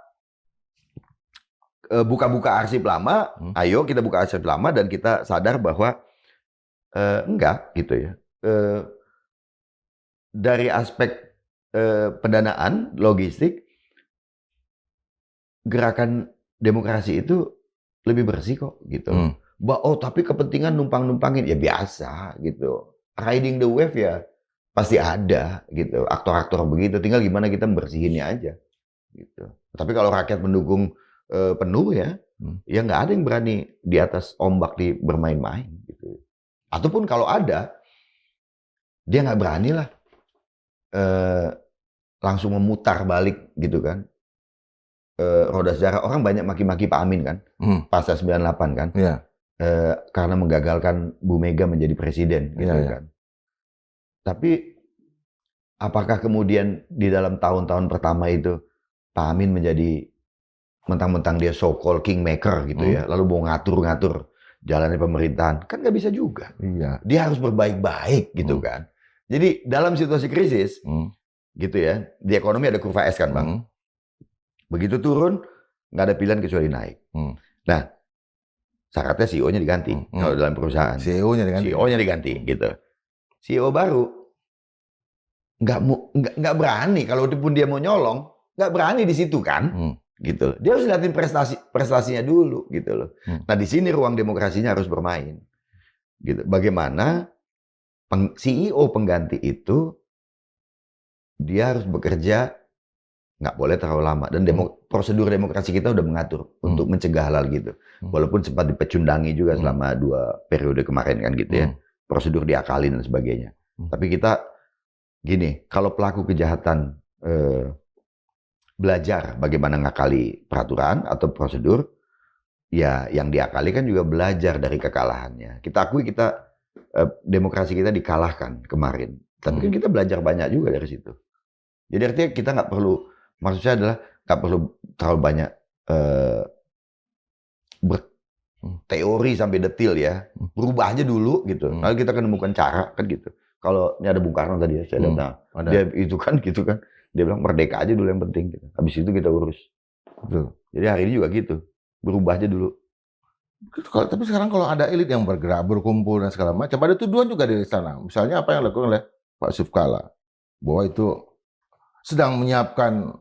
buka-buka arsip lama, ayo kita buka arsip lama dan kita sadar bahwa enggak gitu ya. Dari aspek pendanaan, logistik, gerakan demokrasi itu lebih bersih kok gitu. Tapi kepentingan numpang-numpangin ya biasa gitu. Riding the wave ya pasti ada gitu. Aktor-aktor begitu, tinggal gimana kita membersihinnya aja gitu. Tapi kalau rakyat mendukung penuh ya nggak ada yang berani di atas ombak bermain-main gitu. Ataupun kalau ada, dia nggak berani lah langsung memutar balik gitu kan. Roda sejarah, orang banyak maki-maki Pak Amin kan, pasca 98 kan, karena menggagalkan Bu Mega menjadi presiden gitu kan. Tapi apakah kemudian di dalam tahun-tahun pertama itu Pak Amin menjadi mentang-mentang dia so-called kingmaker gitu ya, lalu mau ngatur-ngatur jalannya pemerintahan, kan nggak bisa juga. Dia harus berbaik-baik gitu kan. Jadi dalam situasi krisis, gitu ya, di ekonomi ada kurva S kan Bang. Begitu turun, nggak ada pilihan kecuali naik. Nah, syaratnya CEO-nya diganti kalau dalam perusahaan. CEO-nya diganti gitu. CEO baru nggak berani, kalau pun dia mau nyolong, nggak berani di situ kan. Gitu. Dia harus lihatin prestasinya dulu gitu loh. Nah, di sini ruang demokrasinya harus bermain. Gitu. Bagaimana CEO pengganti itu dia harus bekerja nggak boleh terlalu lama dan prosedur demokrasi kita udah mengatur untuk mencegah hal gitu. Walaupun sempat dipecundangi juga selama 2 periode kemarin kan gitu ya. Prosedur diakalin dan sebagainya. Tapi kita gini, kalau pelaku kejahatan belajar bagaimana ngakali peraturan atau prosedur, ya yang diakali kan juga belajar dari kekalahannya. Kita akui demokrasi kita dikalahkan kemarin. Tapi kan kita belajar banyak juga dari situ. Jadi artinya kita nggak perlu, maksud saya adalah nggak perlu terlalu banyak berteori sampai detail ya. Berubah aja dulu gitu. Lalu kita kan menemukan cara kan gitu. Kalau ini ada Bung Karno tadi ya, saya datang. Dia itu kan gitu kan. Dia bilang merdeka aja dulu yang penting. Gitu. Habis itu kita urus. Betul. Jadi hari ini juga gitu. Berubah aja dulu. Tapi sekarang kalau ada elit yang bergerak, berkumpul dan segala macam, ada tuduhan juga dari sana. Misalnya apa yang dilakukan oleh Pak Yusuf Kalla, bahwa itu sedang menyiapkan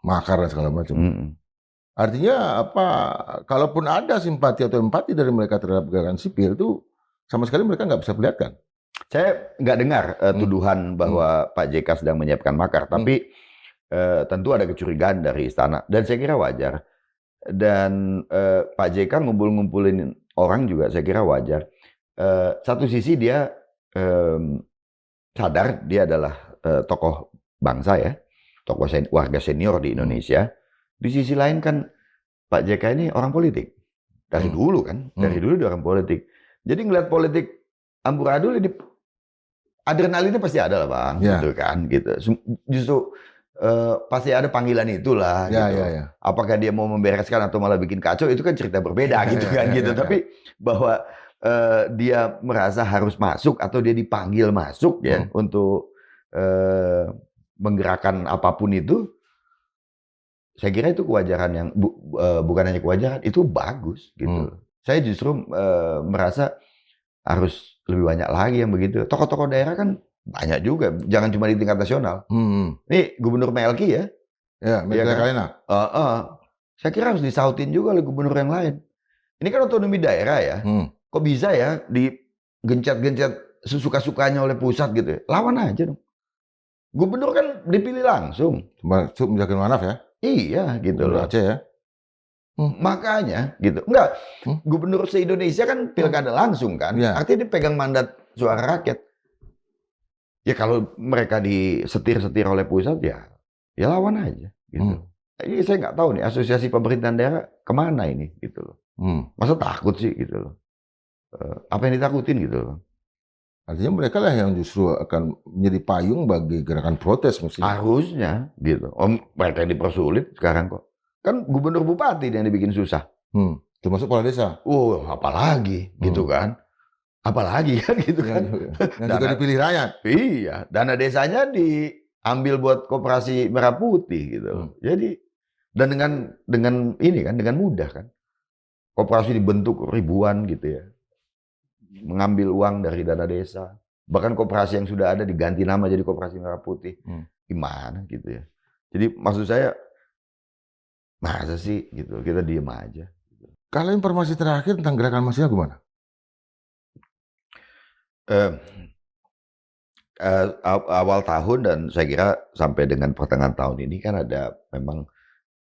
makar dan segala macam. Artinya kalaupun ada simpati atau empati dari mereka terhadap gerakan sipil itu sama sekali mereka nggak bisa perlihatkan. Saya nggak dengar tuduhan bahwa Pak JK sedang menyiapkan makar, tapi tentu ada kecurigaan dari istana dan saya kira wajar. Dan Pak JK ngumpulin orang juga saya kira wajar. Satu sisi dia sadar dia adalah tokoh bangsa ya, tokoh warga senior di Indonesia. Di sisi lain kan Pak JK ini orang politik dari dulu kan, dari dulu dia orang politik. Jadi ngeliat politik amburadul ini adrenalinnya pasti ada lah bang, gitu kan, gitu. Justru pasti ada panggilan itulah, gitu. Apakah dia mau membereskan atau malah bikin kacau itu kan cerita berbeda, gitu kan, gitu. Tapi bahwa dia merasa harus masuk atau dia dipanggil masuk ya untuk menggerakkan apapun itu, saya kira itu kewajaran yang bukan hanya kewajaran, itu bagus, gitu. Saya justru merasa harus lebih banyak lagi yang begitu. Tokoh-tokoh daerah kan banyak juga, jangan cuma di tingkat nasional. Ini Gubernur Melki ya. Ya, Melki Lakalena. Saya kira harus disautin juga oleh gubernur yang lain. Ini kan otonomi daerah ya. Kok bisa ya digencet-gencet sesuka-sukanya oleh pusat gitu ya? Lawan aja dong. Gubernur kan dipilih langsung. Masuk menjaga manaf ya? Iya, gitu loh. Aceh ya? Makanya gitu. Enggak, gubernur se-Indonesia kan pilkada langsung kan. Artinya dia pegang mandat suara rakyat. Ya kalau mereka disetir-setir oleh pusat ya lawan aja gitu. Ini saya nggak tahu nih asosiasi pemerintahan daerah kemana ini gitu loh. Masa takut sih gitu loh. Apa yang ditakutin gitu loh. Artinya mereka lah yang justru akan menjadi payung bagi gerakan protes mestinya. Harusnya gitu. Mereka yang dipersulit sekarang kok. Kan gubernur bupati yang dibikin susah. Termasuk kepala desa. Apalagi gitu kan. Apalagi kan gitu kan. Yang juga dipilih rakyat. Iya, dana desanya diambil buat koperasi Merah Putih gitu. Jadi dan dengan ini kan dengan mudah kan. Koperasi dibentuk ribuan gitu ya. Mengambil uang dari dana desa. Bahkan koperasi yang sudah ada diganti nama jadi Koperasi Merah Putih. Gimana gitu ya. Jadi maksud saya masa sih gitu, kita diem aja. Kalau informasi terakhir tentang gerakan mahasiswa gimana? Awal tahun dan saya kira sampai dengan pertengahan tahun ini kan ada memang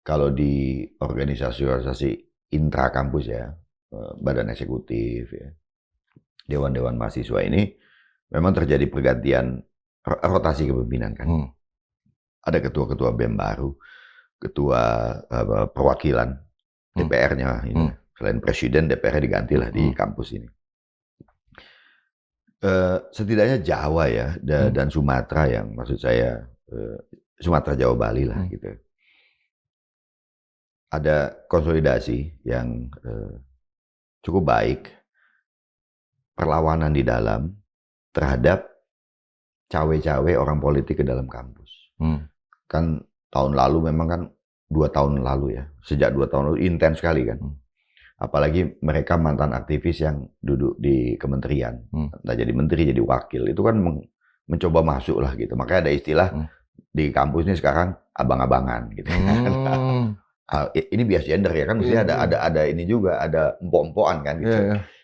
kalau di organisasi intra kampus ya, badan eksekutif ya, dewan-dewan mahasiswa ini memang terjadi pergantian rotasi kepemimpinan kan. Ada ketua-ketua BEM baru. Ketua perwakilan DPR-nya ini. Selain presiden, DPR-nya digantilah di kampus ini. Setidaknya Jawa ya dan Sumatera yang maksud saya Sumatera Jawa Bali lah gitu. Ada konsolidasi yang cukup baik, perlawanan di dalam terhadap cawe-cawe orang politik ke dalam kampus. Kan tahun lalu memang kan 2 tahun lalu ya, sejak 2 tahun lalu intens sekali kan. Apalagi mereka mantan aktivis yang duduk di kementerian, entah jadi menteri, jadi wakil, itu kan mencoba masuk lah gitu. Makanya ada istilah di kampus ini sekarang abang-abangan gitu. Ini bias gender ya kan, mestinya ada ini juga, ada empok-empokan kan gitu.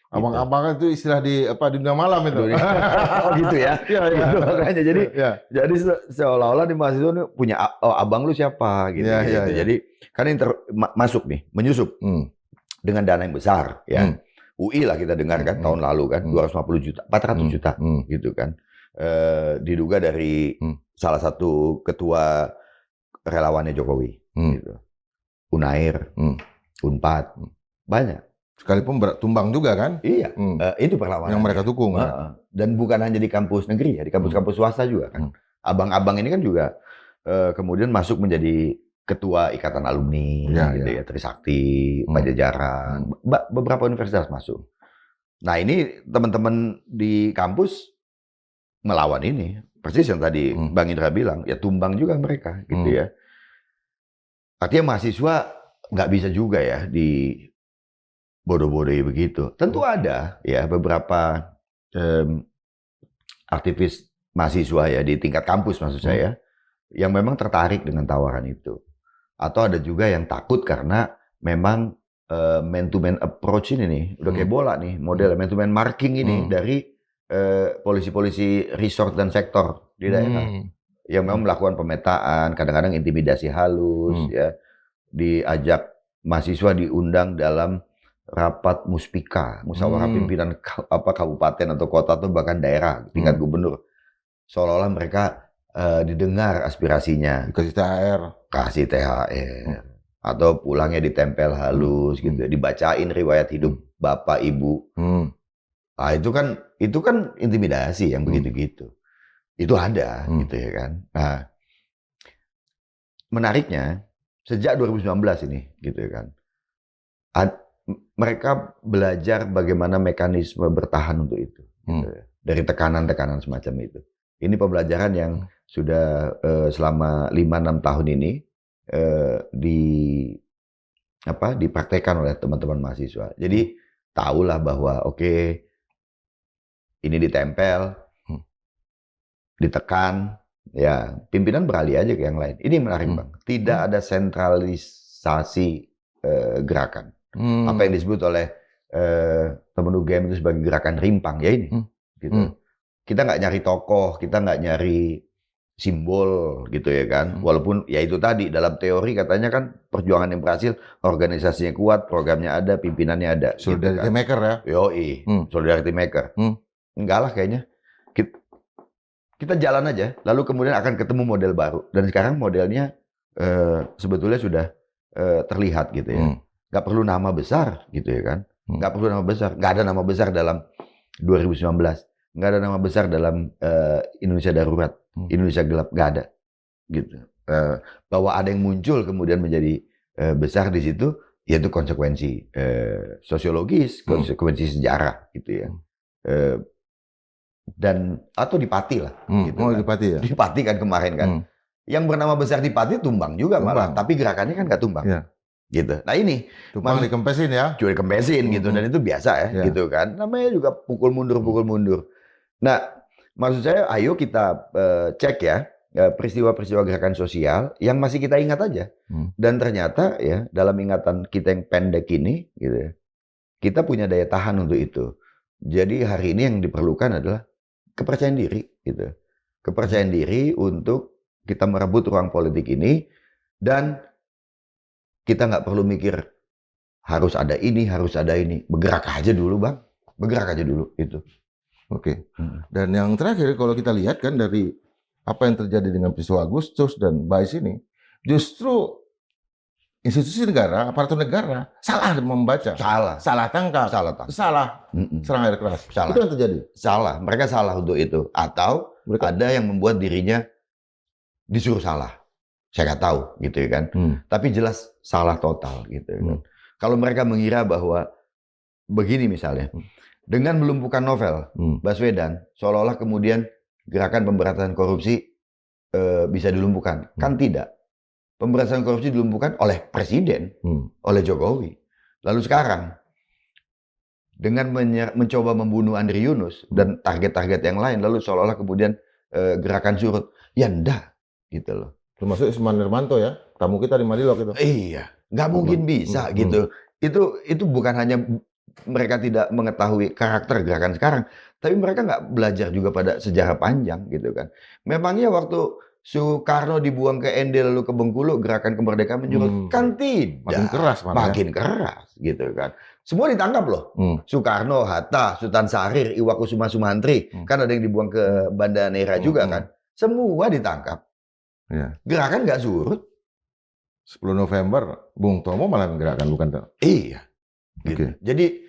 Abang-abangan itu istilah di dunia malam itu. Oh gitu ya. Gitu, makanya jadi seolah-olah di mahasiswa ini punya abang lu siapa gitu. Jadi kan ini masuk nih, menyusup dengan dana yang besar ya. UI lah kita dengar kan tahun lalu kan 250 juta, 400 juta gitu kan. Diduga dari salah satu ketua relawannya Jokowi gitu. Unair, Unpad, banyak. Sekalipun tumbang juga kan? Iya, itu perlawanan. Yang mereka dukung. Dan bukan hanya di kampus negeri ya, di kampus-kampus swasta juga kan. Abang-abang ini kan juga kemudian masuk menjadi ketua ikatan alumni, gitu ya, Trisakti, Pajajaran, beberapa universitas masuk. Nah ini teman-teman di kampus melawan ini, persis yang tadi Bang Indra bilang, ya tumbang juga mereka, gitu ya. Artinya mahasiswa nggak bisa juga ya di bodoh-bodohi begitu. Tentu ada ya beberapa aktivis mahasiswa ya di tingkat kampus maksud saya yang memang tertarik dengan tawaran itu. Atau ada juga yang takut karena memang man-to-man approach ini nih udah kayak bola nih, model man-to-man marking ini dari polisi-polisi resort dan sektor di daerah. yang memang melakukan pemetaan, kadang-kadang intimidasi halus, ya, diajak mahasiswa diundang dalam rapat muspika, musyawarah pimpinan kabupaten atau kota atau bahkan daerah tingkat gubernur, seolah-olah mereka didengar aspirasinya, kasih THR, atau pulangnya ditempel halus gitu, dibacain riwayat hidup bapak ibu. Nah, itu kan intimidasi yang begitu-gitu. Itu ada gitu ya kan. Nah, menariknya sejak 2019 ini gitu ya kan. Mereka belajar bagaimana mekanisme bertahan untuk itu. Gitu ya. Dari tekanan-tekanan semacam itu. Ini pembelajaran yang sudah selama 5-6 tahun ini dipraktekkan oleh teman-teman mahasiswa. Jadi tahulah bahwa oke, ini ditempel, ditekan, ya pimpinan beralih aja ke yang lain. Ini menarik Bang. Tidak ada sentralisasi gerakan. Apa yang disebut oleh teman UGM itu sebagai gerakan rimpang ya ini. Gitu. Kita nggak nyari tokoh, kita nggak nyari simbol gitu ya kan. Walaupun ya itu tadi dalam teori katanya kan perjuangan yang berhasil, organisasinya kuat, programnya ada, pimpinannya ada. Solidarity gitu kan. maker ya? Yoi, solidarity maker. Enggak lah kayaknya. Kita jalan aja, lalu kemudian akan ketemu model baru. Dan sekarang modelnya sebetulnya sudah terlihat gitu ya. Nggak perlu nama besar gitu ya kan. Nggak perlu nama besar. Nggak ada nama besar dalam 2019. Nggak ada nama besar dalam Indonesia Darurat. Indonesia Gelap. Nggak ada. Gitu. Bahwa ada yang muncul kemudian menjadi besar di situ, yaitu konsekuensi sosiologis, konsekuensi sejarah gitu ya. Dan atau di Pati lah. Gitu kan. Di Pati ya? Di Pati kan kemarin kan. Yang bernama besar di Pati tumbang juga malah. Tapi gerakannya kan nggak tumbang. Ya. Gitu. Nah ini. Tumbang dikempesin ya? Cuma dikempesin gitu. Dan itu biasa ya. Gitu kan. Namanya juga pukul mundur. Nah maksud saya ayo kita cek ya. Peristiwa-peristiwa gerakan sosial yang masih kita ingat aja. Dan ternyata ya dalam ingatan kita yang pendek ini gitu ya. Kita punya daya tahan untuk itu. Jadi hari ini yang diperlukan adalah kepercayaan diri gitu. Kepercayaan diri untuk kita merebut ruang politik ini dan kita nggak perlu mikir harus ada ini, bergerak aja dulu Bang. Bergerak aja dulu itu. Oke. Dan yang terakhir kalau kita lihat kan dari apa yang terjadi dengan peristiwa Agustus dan BAIS ini, justru institusi negara, aparatur negara salah membaca, salah tangkap, salah serang air keras. Salah. Itu yang terjadi. Salah, mereka salah untuk itu. Atau ada yang membuat dirinya disuruh salah. Saya nggak tahu, gitu ya kan. Tapi jelas salah total, gitu ya kan. Kalau mereka mengira bahwa begini misalnya, dengan melumpuhkan novel Baswedan, seolah-olah kemudian gerakan pemberantasan korupsi bisa dilumpuhkan, kan tidak. Pemberantasan korupsi dilumpuhkan oleh Presiden, oleh Jokowi. Lalu sekarang, dengan mencoba membunuh Andri Yunus dan target-target yang lain, lalu seolah-olah kemudian gerakan surut. Ya enggak, gitu loh. Termasuk Isman Nirmanto ya, tamu kita di Madilog itu. Iya, nggak mungkin bisa gitu. Itu bukan hanya mereka tidak mengetahui karakter gerakan sekarang, tapi mereka nggak belajar juga pada sejarah panjang gitu kan. Memangnya waktu Soekarno dibuang ke Ende lalu ke Bengkulu gerakan kemerdekaan menjurut kan tidak, makin keras gitu kan. Semua ditangkap loh. Soekarno, Hatta, Sultan Syahrir, Iwakusuma Sumantri, kan ada yang dibuang ke Banda Neira juga kan. Semua ditangkap. Ya. Gerakan nggak surut. 10 November Bung Tomo malah menggerakkan bukan? Iya. Gitu. Jadi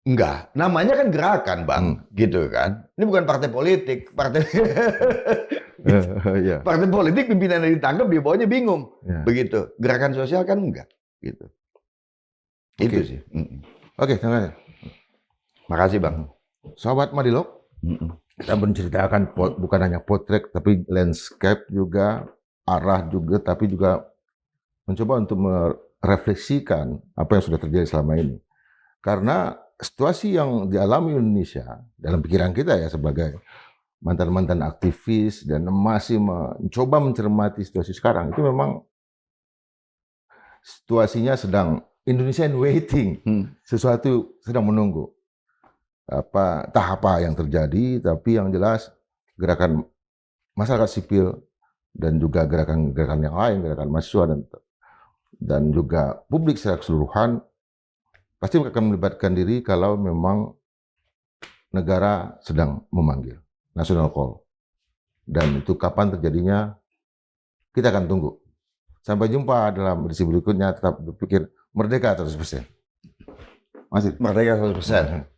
enggak, namanya kan gerakan Bang, gitu kan. Ini bukan partai politik, partai partai politik pimpinannya ditangkap, dia bawahnya bingung, begitu. Gerakan sosial kan enggak, gitu. Itu sih. Oke, terima kasih. Makasih Bang. Sobat Madilog, kita menceritakan bukan hanya potret, tapi landscape juga, arah juga, tapi juga mencoba untuk merefleksikan apa yang sudah terjadi selama ini. Karena situasi yang dialami Indonesia dalam pikiran kita ya sebagai mantan-mantan aktivis dan masih mencoba mencermati situasi sekarang itu memang situasinya sedang Indonesian waiting, sesuatu sedang menunggu entah apa yang terjadi, tapi yang jelas gerakan masyarakat sipil dan juga gerakan-gerakan yang lain, gerakan mahasiswa dan juga publik secara keseluruhan pasti akan melibatkan diri kalau memang negara sedang memanggil, national call. Dan itu kapan terjadinya, kita akan tunggu. Sampai jumpa dalam edisi berikutnya, tetap berpikir merdeka 100%. Masih. Merdeka 100%.